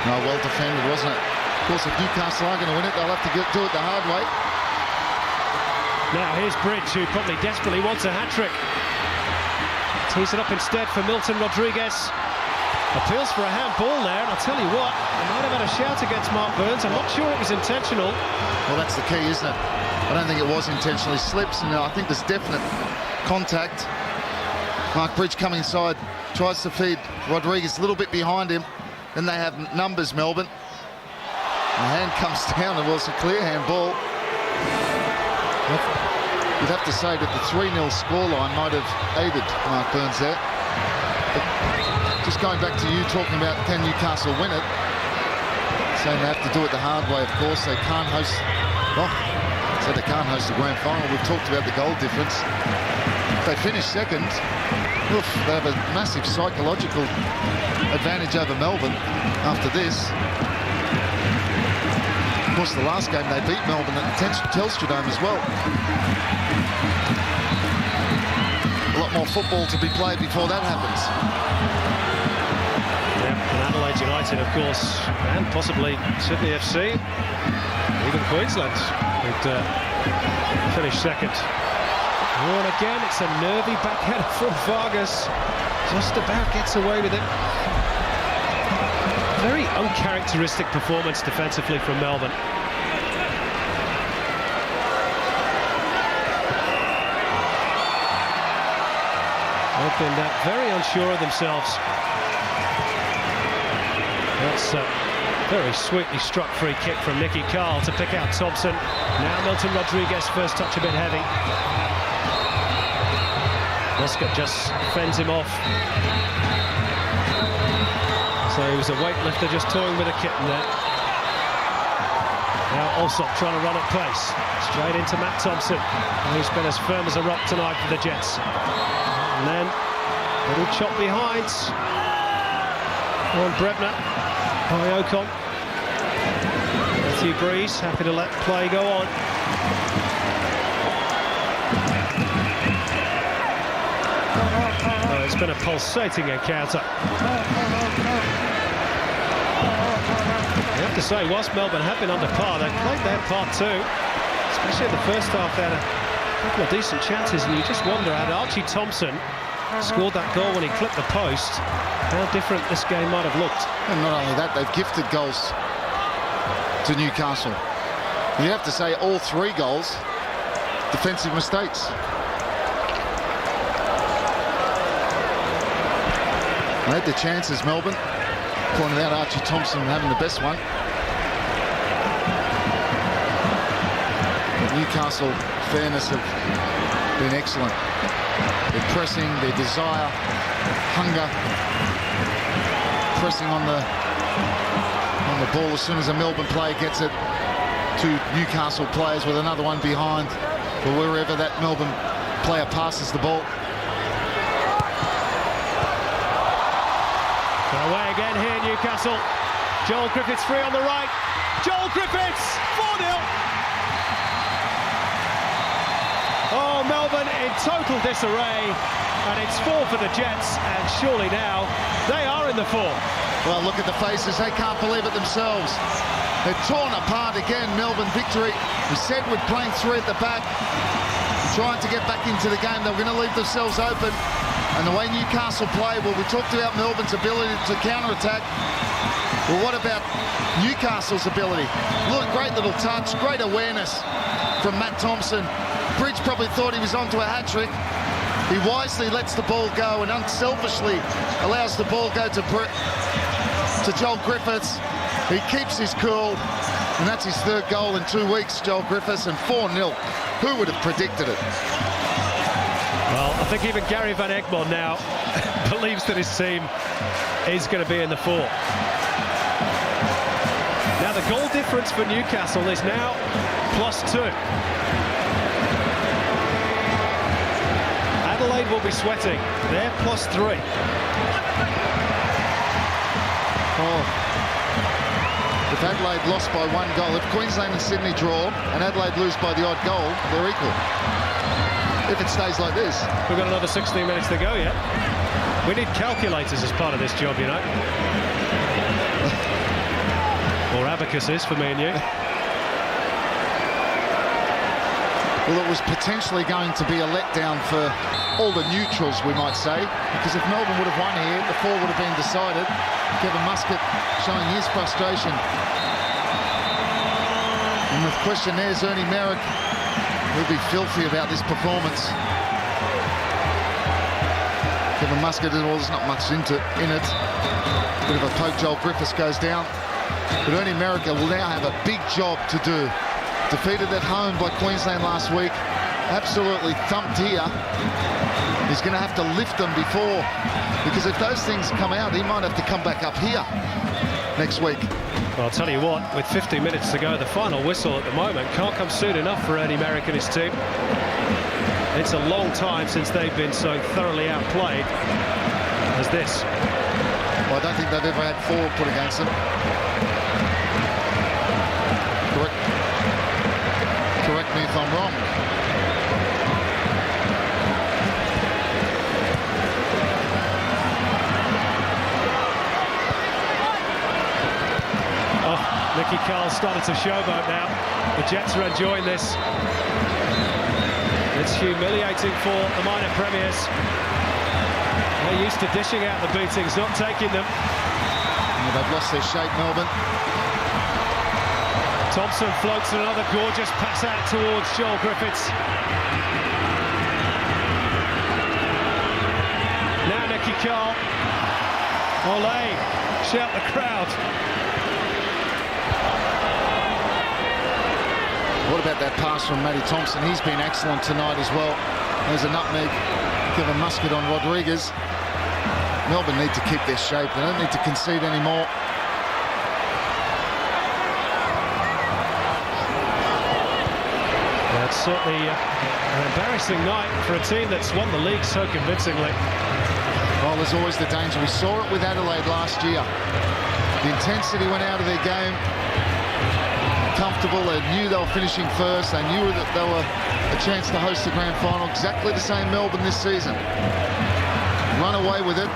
No, well defended, wasn't it? Of course, if Newcastle are going to win it, they'll have to do it the hard way. Now here's Bridge, who probably desperately wants a hat-trick. Tees it up instead for Milton Rodriguez. Appeals for a handball there, and I'll tell you what, they might have had a shout against Mark Burns. I'm not sure it was intentional. Well, that's the key, isn't it? I don't think it was intentional. He slips, and I think there's definite contact. Mark Bridge coming inside, tries to feed Rodriguez a little bit behind him. Then they have numbers, Melbourne. The hand comes down, and was a clear handball. You'd have to say that the 3-0 scoreline might have aided Mark Burns there. But just going back to you talking about can Newcastle win it, saying they have to do it the hard way, of course. They can't host, well, so they can't host the grand final. We've talked about the goal difference. If they finish second, oof, they have a massive psychological advantage over Melbourne after this. Of course, the last game they beat Melbourne at the Telstra Dome as well. A lot more football to be played before that happens. Yeah, and Adelaide United, of course, and possibly Sydney FC, even Queensland, would finish second. Oh, and again, it's a nervy backhand from Vargas. Just about gets away with it. Very uncharacteristic performance defensively from Melbourne. Opened up, very unsure of themselves. That's a very sweetly struck free kick from Nicky Carl to pick out Thompson. Now Milton Rodriguez, first touch a bit heavy. Muscat just fends him off. So he was a weightlifter just toying with a kitten there. Now Alsop trying to run at pace. Straight into Matt Thompson. He's been as firm as a rock tonight for the Jets. And then a little chop behind on Brebner by Ocon. Matthew Breeze happy to let play go on. Oh, it's been a pulsating encounter. You have to say, whilst Melbourne have been under par, they've played their part too. Especially in the first half, they had a couple of decent chances, and you just wonder, had Archie Thompson scored that goal when he clipped the post, how different this game might have looked. And not only that, they've gifted goals to Newcastle. You have to say all 3 goals, defensive mistakes. They had the chances, Melbourne. Pointed out Archie Thompson having the best one. But Newcastle, fairness, have been excellent. Their pressing, their desire, hunger, pressing on the ball as soon as a Melbourne player gets it to Newcastle players with another one behind, or wherever that Melbourne player passes the ball. Away again here, Newcastle. Joel Griffiths free on the right. Joel Griffiths, 4-0. Oh, Melbourne in total disarray, and it's 4 for the Jets, and surely now they are in the 4. Well, look at the faces. They can't believe it themselves. They're torn apart again, Melbourne victory. We said we're playing 3 at the back, trying to get back into the game. They're going to leave themselves open. And the way Newcastle play, well, we talked about Melbourne's ability to counter-attack. Well, what about Newcastle's ability? Look, great little touch, great awareness from Matt Thompson. Bridge probably thought he was onto a hat-trick. He wisely lets the ball go and unselfishly allows the ball go to Joel Griffiths. He keeps his cool, and that's his 3rd goal in 2 weeks, Joel Griffiths, and 4-0. Who would have predicted it? Well, I think even Gary Van Egmond now believes that his team is going to be in the 4. Now the goal difference for Newcastle is now +2. Adelaide will be sweating. They're +3. Oh. If Adelaide lost by 1 goal, if Queensland and Sydney draw and Adelaide lose by the odd goal, they're equal. If it stays like this. We've got another 16 minutes to go yet. We need calculators as part of this job, you know. Or abacuses for me and you. Well, it was potentially going to be a letdown for all the neutrals, we might say, because if Melbourne would have won here, the 4 would have been decided. Kevin Muscat showing his frustration. And with questionnaires, Ernie Merrick will be filthy about this performance. Kevin Muscat, well, there's not much in it. Bit of a poke. Joel Griffiths goes down. But Ernie Merricker will now have a big job to do. Defeated at home by Queensland last week. Absolutely thumped here. He's going to have to lift them before, because if those things come out, he might have to come back up here next week. Well, I'll tell you what, with 50 minutes to go, the final whistle at the moment can't come soon enough for Ernie Merrick and his team. It's a long time since they've been so thoroughly outplayed as this. Well, I don't think they've ever had 4 put against them. Correct me if I'm wrong. Nicky Carl started to showboat now. The Jets are enjoying this. It's humiliating for the minor premiers. They're used to dishing out the beatings, not taking them. Yeah, they've lost their shape, Melbourne. Thompson floats another gorgeous pass out towards Joel Griffiths. Now Nicky Carl. Ole, shout the crowd. What about that pass from Matty Thompson? He's been excellent tonight as well. There's a nutmeg. Kevin Muscat on Rodriguez. Melbourne need to keep their shape. They don't need to concede anymore. Well, it's certainly an embarrassing night for a team that's won the league so convincingly. Well, there's always the danger. We saw it with Adelaide last year. The intensity went out of their game. Comfortable, they knew they were finishing first, they knew that they were a chance to host the grand final. Exactly the same Melbourne this season. Run away with it.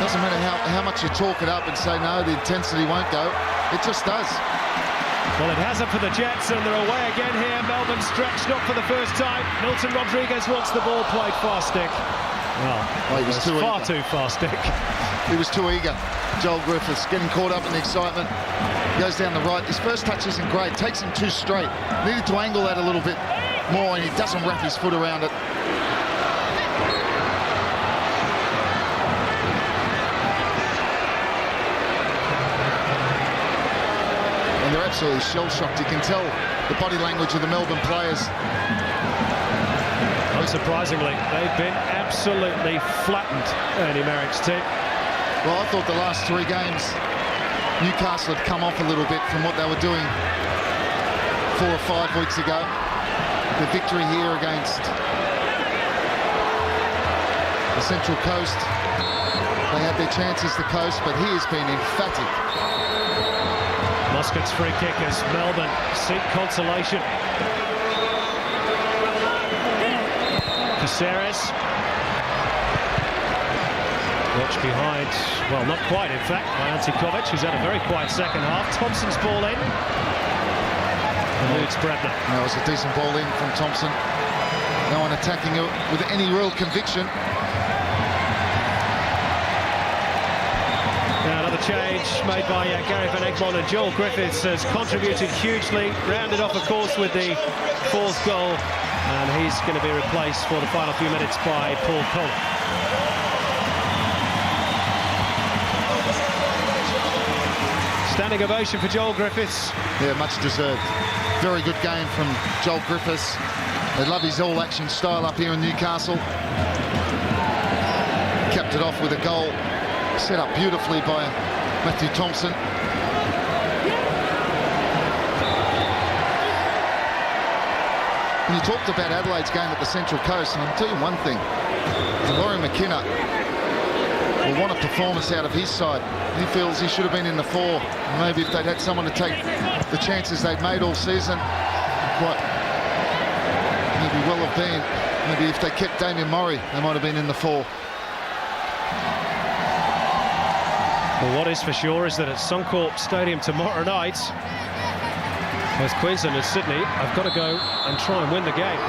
Doesn't matter how much you talk it up and say no, the intensity won't go. It just does. Well, it hasn't for the Jets, and they're away again here. Melbourne stretched, not for the first time. Milton Rodriguez wants the ball played fast stick. Well, he was far too fast stick. He was too eager. Joel Griffiths getting caught up in the excitement. Goes down the right. His first touch isn't great. Takes him too straight. Needed to angle that a little bit more, and he doesn't wrap his foot around it. And they're absolutely shell-shocked. You can tell the body language of the Melbourne players. Unsurprisingly, they've been absolutely flattened, Ernie Merrick's team. Well, I thought the last 3 games, Newcastle had come off a little bit from what they were doing 4 or 5 weeks ago. The victory here against the Central Coast. They had their chances, the Coast, but he has been emphatic. Muscat's free kick as Melbourne seek consolation. Caceres. Watch behind, well, not quite, in fact, by Antikovic, who's had a very quiet second half. Thompson's ball in. Eludes Brebner. That was a decent ball in from Thompson. No one attacking it with any real conviction. Now another change made by Gary Van Egmond, and Joel Griffiths has contributed hugely. Rounded off, of course, with the 4th goal. And he's going to be replaced for the final few minutes by Paul Kohler. Standing ovation for Joel Griffiths. Yeah, much deserved. Very good game from Joel Griffiths. They love his all-action style up here in Newcastle. Capped it off with a goal set up beautifully by Matthew Thompson. And you talked about Adelaide's game at the Central Coast, and I'll tell you one thing. Laurie McKenna will want a performance out of his side. He feels he should have been in the 4. Maybe if they'd had someone to take the chances they'd made all season, quite maybe well have been. Maybe if they kept Damien Murray, they might have been in the 4. Well, what is for sure is that at Suncorp Stadium tomorrow night, both Queensland and Sydney have got to go and try and win the game.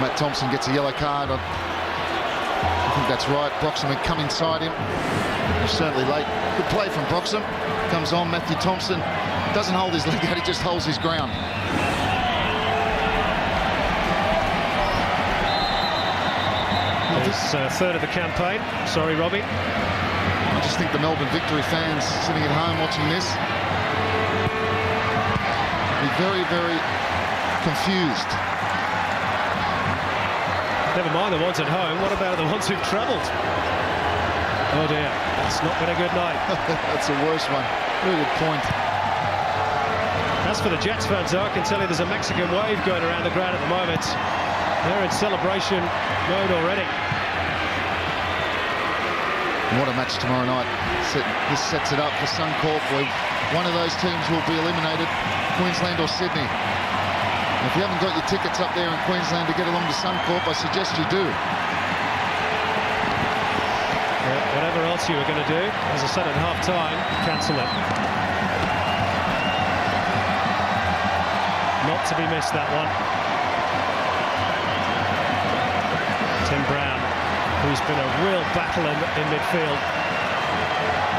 Matt Thompson gets a yellow card. I think that's right. Broxham had come inside him. He's certainly late. Good play from Broxham. Comes on, Matthew Thompson. Doesn't hold his leg out, he just holds his ground. His third of the campaign. Sorry, Robbie. I just think the Melbourne Victory fans sitting at home watching this be very, very confused. Never mind the ones at home. What about the ones who've travelled? Oh dear, it's not been a good night. That's a worse one. Really good point. As for the Jets fans, though, I can tell you there's a Mexican wave going around the ground at the moment. They're in celebration mode already. What a match tomorrow night. This sets it up for Suncorp, where one of those teams will be eliminated, Queensland or Sydney. And if you haven't got your tickets up there in Queensland to get along to Suncorp, I suggest you do. Yeah, whatever else you were going to do, as I said at half-time, cancel it. Not to be missed, that one. Tim Brown, who's been a real battle in midfield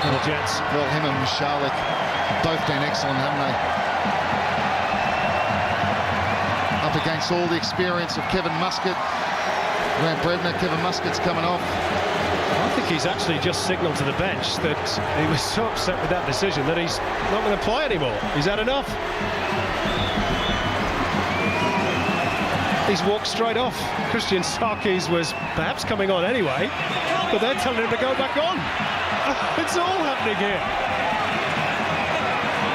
for the Jets. Well, him and Michalek both been excellent, haven't they? Up against all the experience of Kevin Muscat. Grant Brevner, Kevin Muscat's coming off. I think he's actually just signalled to the bench that he was so upset with that decision that he's not going to play anymore. He's had enough. He's walked straight off. Christian Sarkis was perhaps coming on anyway, but they're telling him to go back on. It's all happening here.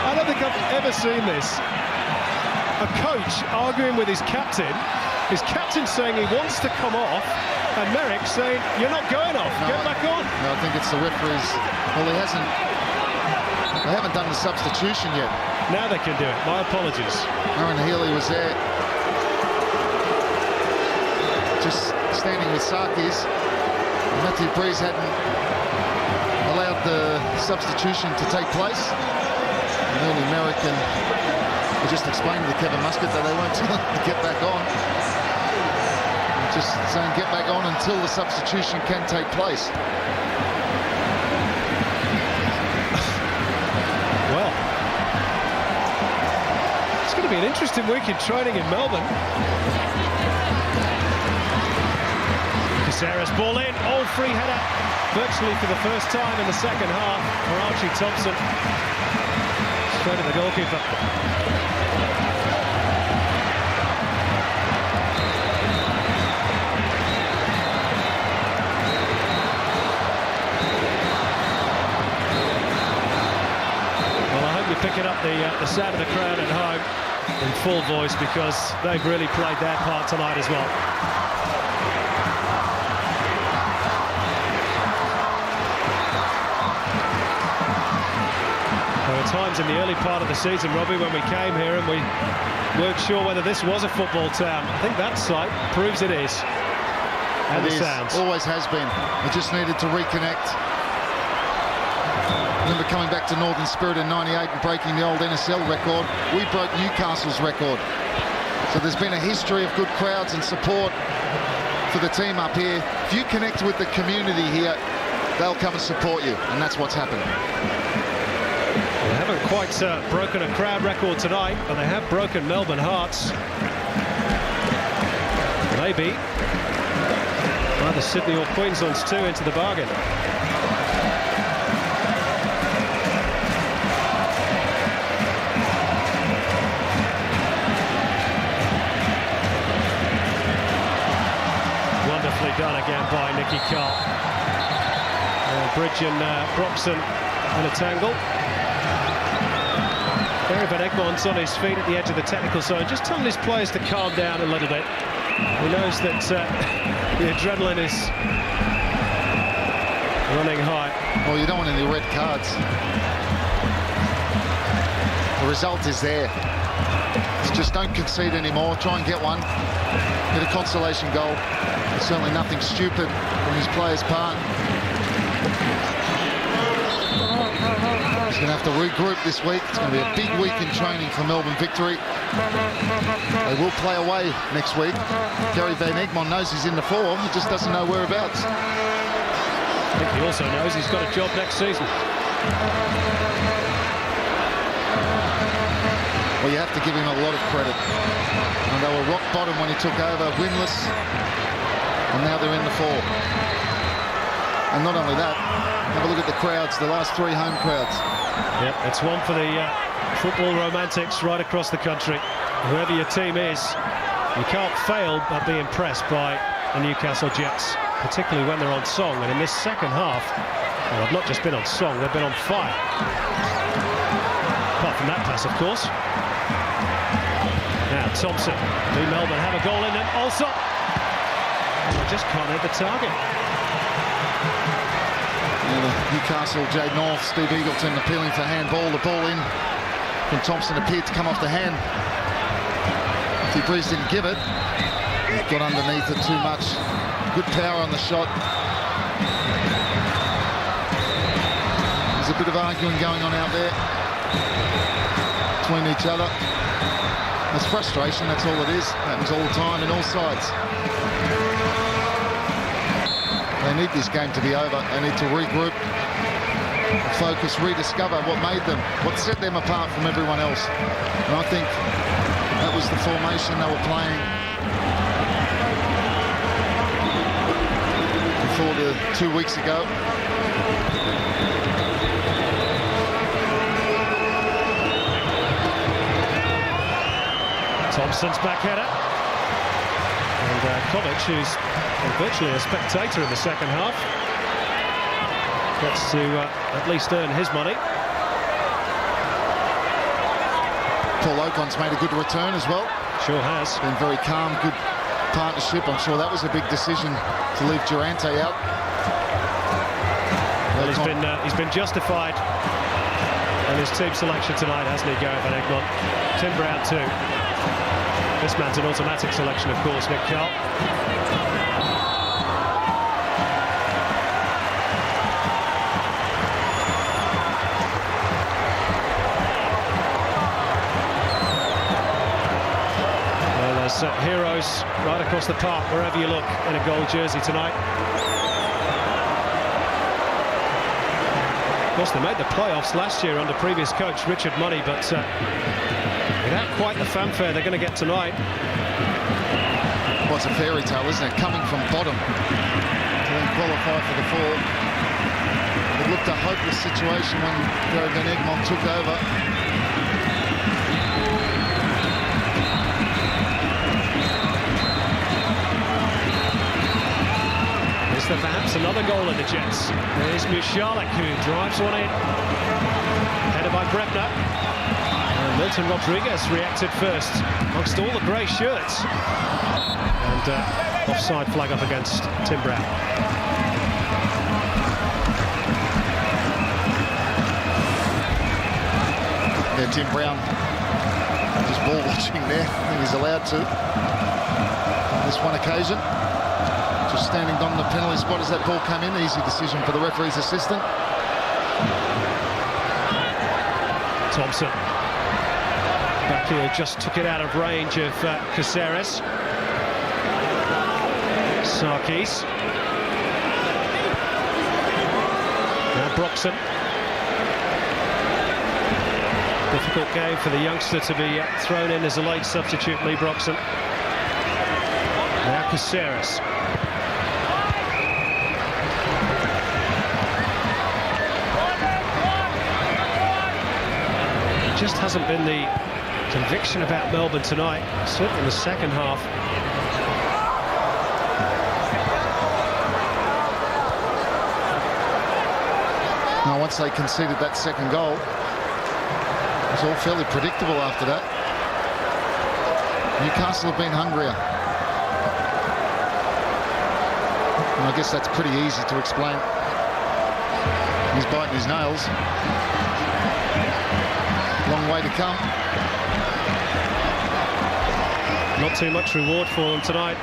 I don't think I've ever seen this. A coach arguing with his captain saying he wants to come off, and Merrick saying, you're not going off, get back on. No, I think it's the referees. Well, they haven't done the substitution yet. Now they can do it. My apologies. Aaron Healy was there, just standing with Sarkis. Matthew Breeze hadn't allowed the substitution to take place. And early Merrick were just explaining to Kevin Muscat that they weren't telling him to get back on. Just saying get back on until the substitution can take place. Well, it's going to be an interesting week in training in Melbourne. Caceres ball in, all free header, virtually for the first time in the second half for Archie Thompson. Straight at the goalkeeper. Picking up the sound of the crowd at home in full voice, because they've really played their part tonight as well. There were times in the early part of the season, Robbie, when we came here and we weren't sure whether this was a football town. I think that site proves it is. And it the sounds. Always has been. We just needed to reconnect. I remember coming back to Northern Spirit in '98 and breaking the old NSL record. We broke Newcastle's record. So there's been a history of good crowds and support for the team up here. If you connect with the community here, they'll come and support you, and that's what's happened. They haven't quite broken a crowd record tonight, but they have broken Melbourne hearts. Maybe either Sydney or Queensland's too into the bargain. Done again by Nicky Carl. Bridge and Broxton in a tangle. Gary Van Egmont's on his feet at the edge of the technical zone, just telling his players to calm down a little bit. He knows that the adrenaline is running high. Well, you don't want any red cards. The result is there. Just don't concede anymore. Try and get one. Get a consolation goal. There's certainly nothing stupid on his players' part. He's going to have to regroup this week. It's going to be a big week in training for Melbourne Victory. They will play away next week. Gary Van Egmont knows he's in the form. He just doesn't know whereabouts. I think he also knows he's got a job next season. Well, you have to give him a lot of credit. And they were rock bottom when he took over, winless. And now they're in the fall. And not only that, have a look at the crowds, the last 3 home crowds. Yep, it's one for the football romantics right across the country. Whoever your team is, you can't fail but be impressed by the Newcastle Jets, particularly when they're on song. And in this second half, well, they've not just been on song, they've been on fire. Apart from that pass, of course. Now Thompson, do Melbourne have a goal in them? Also, they just can't hit the target. Newcastle, Jade North, Steve Eagleton appealing for handball. The ball in from Thompson appeared to come off the hand. If Breeze didn't give it, he got underneath it too much. Good power on the shot. There's a bit of arguing going on out there between each other. It's frustration, that's all it is. Happens all the time in all sides. They need this game to be over. They need to regroup, focus, rediscover what made them, what set them apart from everyone else. And I think that was the formation they were playing before the 2 weeks ago. Thompson's back header. And Kovic, who's virtually a spectator in the second half, gets to at least earn his money. Paul Ocon's made a good return as well. Sure has. Been very calm, good partnership. I'm sure that was a big decision to leave Durante out. Well, he's been justified in his team selection tonight, hasn't he, Gareth Van Egmond? Tim Brown too. This man's an automatic selection, of course, Nick Carl. Well, there's heroes right across the park, wherever you look, in a gold jersey tonight. Of course, they made the playoffs last year under previous coach Richard Money, but without quite the fanfare they're going to get tonight. Well, it's a fairy tale, isn't it? Coming from bottom to then qualify for the fall. It looked a hopeless situation when Gary Van Egmond took over. Is there perhaps another goal in the Jets? There's Michalek, who drives one in. Headed by Brebner. And Milton Rodriguez reacted first amongst all the grey shirts. And offside flag up against Tim Brown. Yeah, Tim Brown just ball watching there. I think he's allowed to on this one occasion. Just standing on the penalty spot as that ball came in. Easy decision for the referee's assistant. Thompson. Back heel just took it out of range of Caceres. Sarkis. Now Broxton. Difficult game for the youngster to be thrown in as a late substitute, Lee Broxton. Now Caceres. Just hasn't been the conviction about Melbourne tonight, certainly in the second half. Now, once they conceded that second goal, it was all fairly predictable after that. Newcastle have been hungrier. And I guess that's pretty easy to explain. He's biting his nails. Long way to come. Not too much reward for them tonight,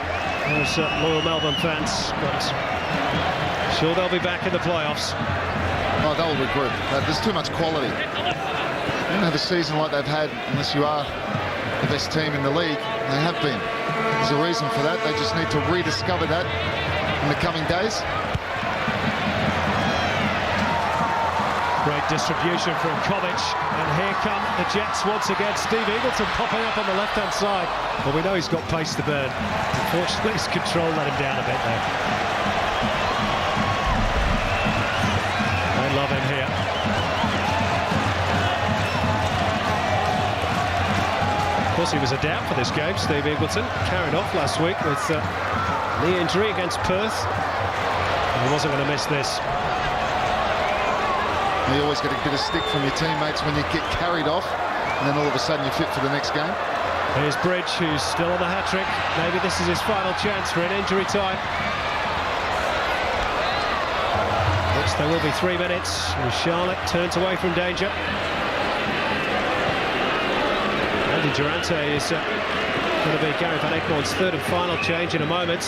those loyal Melbourne fans, but sure they'll be back in the playoffs. Oh, they'll regroup. There's too much quality. You don't have a season like they've had unless you are the best team in the league. They have been. There's a reason for that. They just need to rediscover that in the coming days. Great distribution from Coveny, and here come the Jets once again. Steve Eagleton popping up on the left-hand side. Well, we know he's got pace to burn. Unfortunately, his control let him down a bit there. They love him here. Of course, he was a doubt for this game, Steve Eagleton. Carried off last week with knee injury against Perth. He wasn't going to miss this. You always get a bit of stick from your teammates when you get carried off, and then all of a sudden you're fit for the next game. Here's Bridge, who's still on the hat-trick. Maybe this is his final chance for an injury time. Which there will be 3 minutes. And Charlotte turns away from danger. Andy Durante is going to be Gary Van Egmond's third and final change in a moment.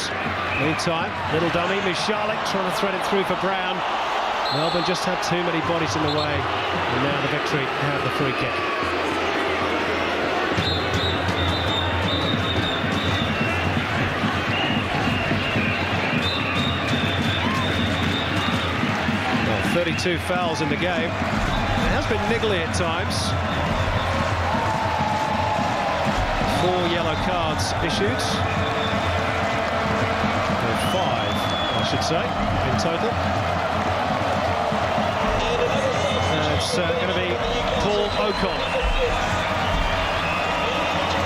Meantime, little dummy, Charlotte trying to thread it through for Brown. Melbourne just had too many bodies in the way, and now the Victory have the free kick. Well, 32 fouls in the game. It has been niggly at times. 4 yellow cards issued. Or 5, I should say, in total. It's going to be Paul Ocon,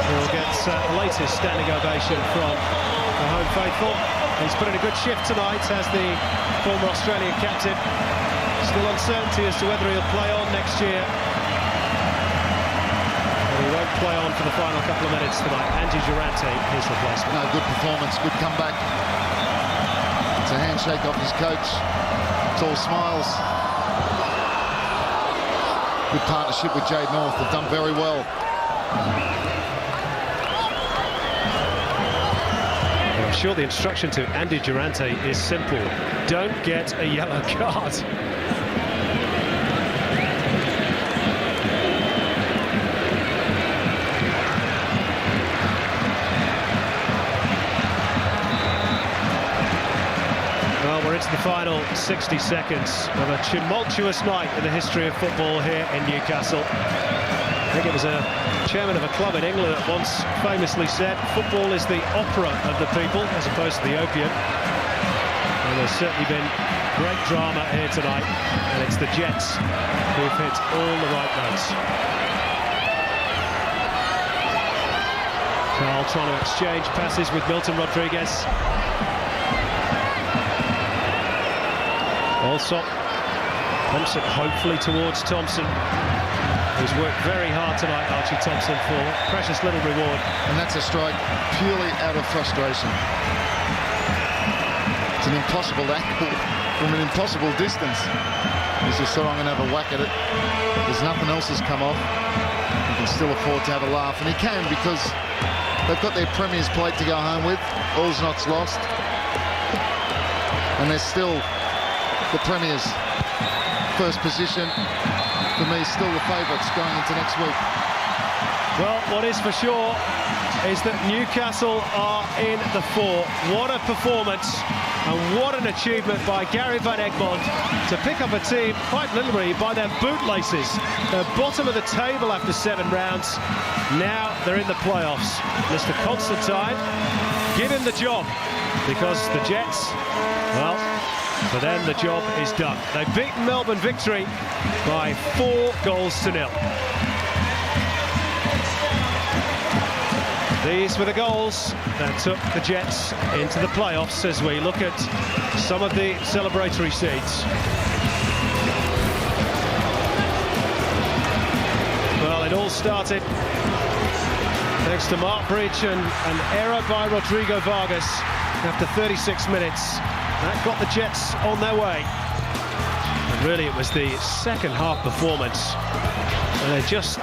who will get the latest standing ovation from the home faithful. He's put in a good shift tonight as the former Australian captain. Still uncertainty as to whether he'll play on next year. But he won't play on for the final couple of minutes tonight. Andy Durante, his replacement. No, good performance, good comeback. It's a handshake off his coach. It's all smiles. Good partnership with Jade North. They've done very well. I'm sure the instruction to Andy Durante is simple. Don't get a yellow card. It's the final 60 seconds of a tumultuous night in the history of football here in Newcastle. I think it was a chairman of a club in England that once famously said, football is the opera of the people as opposed to the opium. And there's certainly been great drama here tonight, and it's the Jets who've hit all the right notes. Carl trying to exchange passes with Milton Rodriguez. Also, Thompson hopefully towards Thompson, who's worked very hard tonight, Archie Thompson, for precious little reward. And that's a strike purely out of frustration. It's an impossible angle from an impossible distance. He's just thought, I'm going to have a whack at it. There's nothing else has come off. He can still afford to have a laugh, and he can, because they've got their Premier's plate to go home with. All's not's lost. And they're still the Premier's first position. For me, still the favourites going into next week. Well, what is for sure is that Newcastle are in the 4. What a performance, and what an achievement by Gary Van Egmond to pick up a team quite literally by their bootlaces. They're bottom of the table after 7 rounds. Now they're in the playoffs. Mr. Constantine, give him the job, because the Jets, well, for them, the job is done. They've beaten Melbourne Victory by 4 goals to 0. These were the goals that took the Jets into the playoffs as we look at some of the celebratory scenes. Well, it all started thanks to Mark Bridge and an error by Rodrigo Vargas after 36 minutes. That got the Jets on their way. And really, it was the second half performance, and they just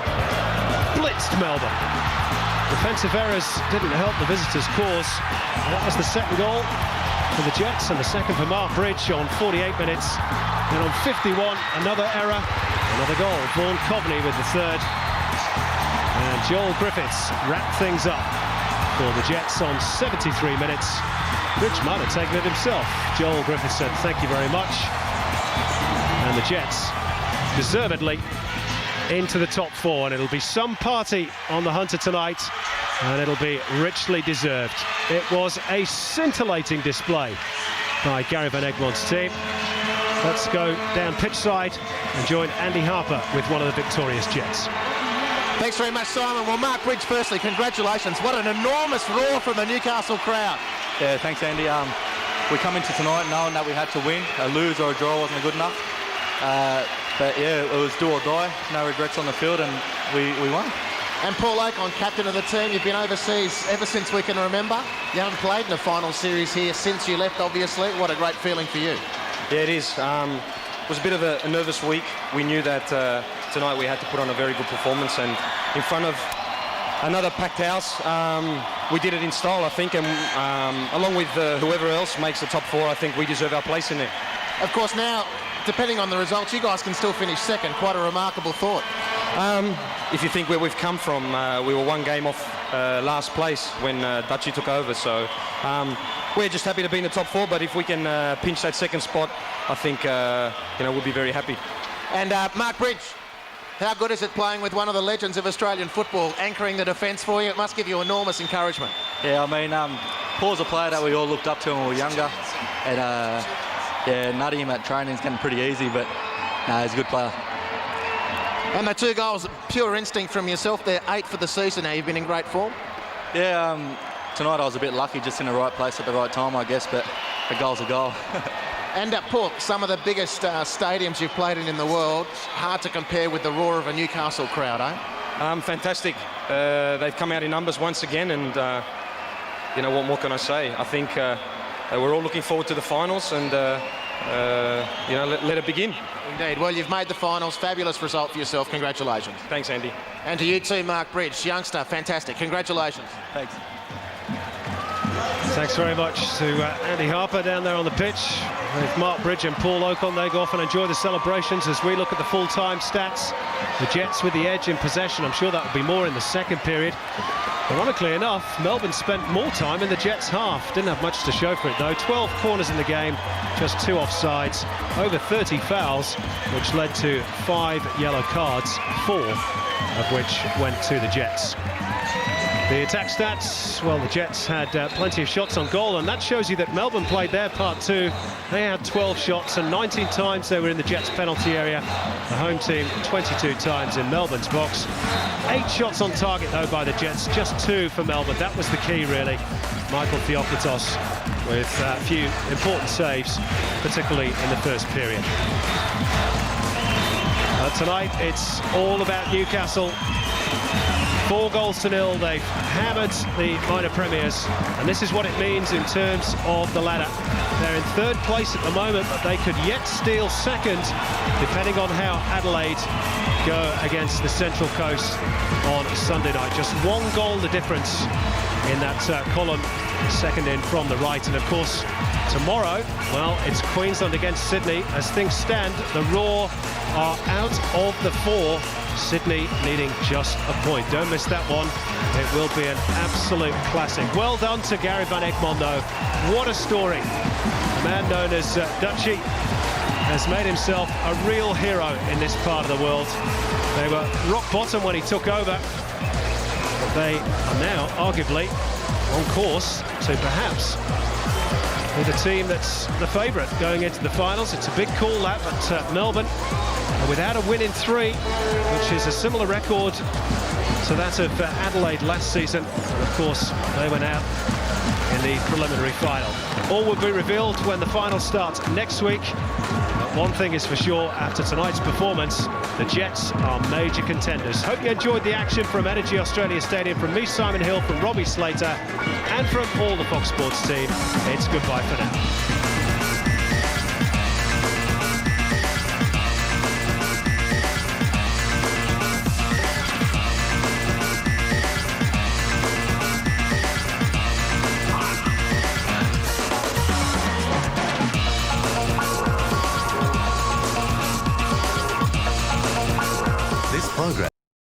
blitzed Melbourne. Defensive errors didn't help the visitors' cause. That was the second goal for the Jets, and the second for Mark Bridge on 48 minutes. And on 51, another error, another goal. Vaughan Coveny with the third. And Joel Griffiths wrapped things up for the Jets on 73 minutes. Rich might have taken it himself. Joel Griffiths said thank you very much. And the Jets deservedly into the top 4, and it'll be some party on the Hunter tonight, and it'll be richly deserved. It was a scintillating display by Gary Van Egmont's team. Let's go down pitch side and join Andy Harper with one of the victorious Jets. Thanks very much, Simon. Well, Mark Bridge, firstly, congratulations. What an enormous roar from the Newcastle crowd. Yeah, thanks, Andy. We come into tonight knowing that we had to win. A lose or a draw wasn't good enough. But yeah, it was do or die. No regrets on the field, and we won. And Paul Okon, captain of the team. You've been overseas ever since we can remember. You haven't played in a final series here since you left, obviously. What a great feeling for you. Yeah, it is. It was a bit of a nervous week. We knew that tonight we had to put on a very good performance, and in front of another packed house, we did it in style, I think, and along with whoever else makes the top 4, I think we deserve our place in there. Of course, now, depending on the results, you guys can still finish second. Quite a remarkable thought. If you think where we've come from, we were one game off last place when Dutchy took over, so we're just happy to be in the top 4, but if we can pinch that second spot, I think we'll be very happy. And Mark Bridge, how good is it playing with one of the legends of Australian football, anchoring the defence for you? It must give you enormous encouragement. Yeah, I mean, Paul's a player that we all looked up to when we were younger, and yeah, nutting him at training is getting pretty easy, but he's a good player. And the 2 goals, pure instinct from yourself there, 8 for the season now. You've been in great form. Yeah, tonight I was a bit lucky, just in the right place at the right time, I guess, but a goal's a goal. And Paul, some of the biggest stadiums you've played in the world, hard to compare with the roar of a Newcastle crowd, eh? Fantastic. They've come out in numbers once again, and what more can I say? I think we're all looking forward to the finals, and let it begin. Indeed. Well, you've made the finals. Fabulous result for yourself. Congratulations. Thanks, Andy. And to you too, Mark Bridge, youngster, fantastic. Congratulations. Thanks. Thanks very much to Andy Harper down there on the pitch with Mark Bridge and Paul Okon. They go off and enjoy the celebrations as we look at the full-time stats. The Jets with the edge in possession. I'm sure that will be more in the second period. Ironically enough, Melbourne spent more time in the Jets' half. Didn't have much to show for it, though. 12 corners in the game, just 2 offsides, over 30 fouls, which led to 5 yellow cards, 4 of which went to the Jets. The attack stats, well, the Jets had plenty of shots on goal, and that shows you that Melbourne played their part too. They had 12 shots, and 19 times they were in the Jets' penalty area. The home team 22 times in Melbourne's box. 8 shots on target, though, by the Jets, just 2 for Melbourne. That was the key, really. Michael Theophilus with a few important saves, particularly in the first period. Tonight, it's all about Newcastle. 4-0. They've hammered the minor premiers, and this is what it means in terms of the ladder. They're in 3rd place at the moment, but they could yet steal 2nd, depending on how Adelaide go against the Central Coast on Sunday night. Just 1 goal the difference in that column, 2nd in from the right. And of course, tomorrow, well, it's Queensland against Sydney. As things stand, the Roar are out of the 4. Sydney needing just a point. Don't miss that one. It will be an absolute classic. Well done to Gary Van Egmont, though. What a story. A man known as Dutchy has made himself a real hero in this part of the world. They were rock bottom when he took over, but they are now arguably on course to perhaps be the team that's the favourite going into the finals. It's a big call, that, but Melbourne, without a win in 3, which is a similar record to that of Adelaide last season. And of course, they went out in the preliminary final. All will be revealed when the final starts next week. But one thing is for sure, after tonight's performance, the Jets are major contenders. Hope you enjoyed the action from Energy Australia Stadium. From me, Simon Hill, from Robbie Slater, and from all the Fox Sports team, it's goodbye for now.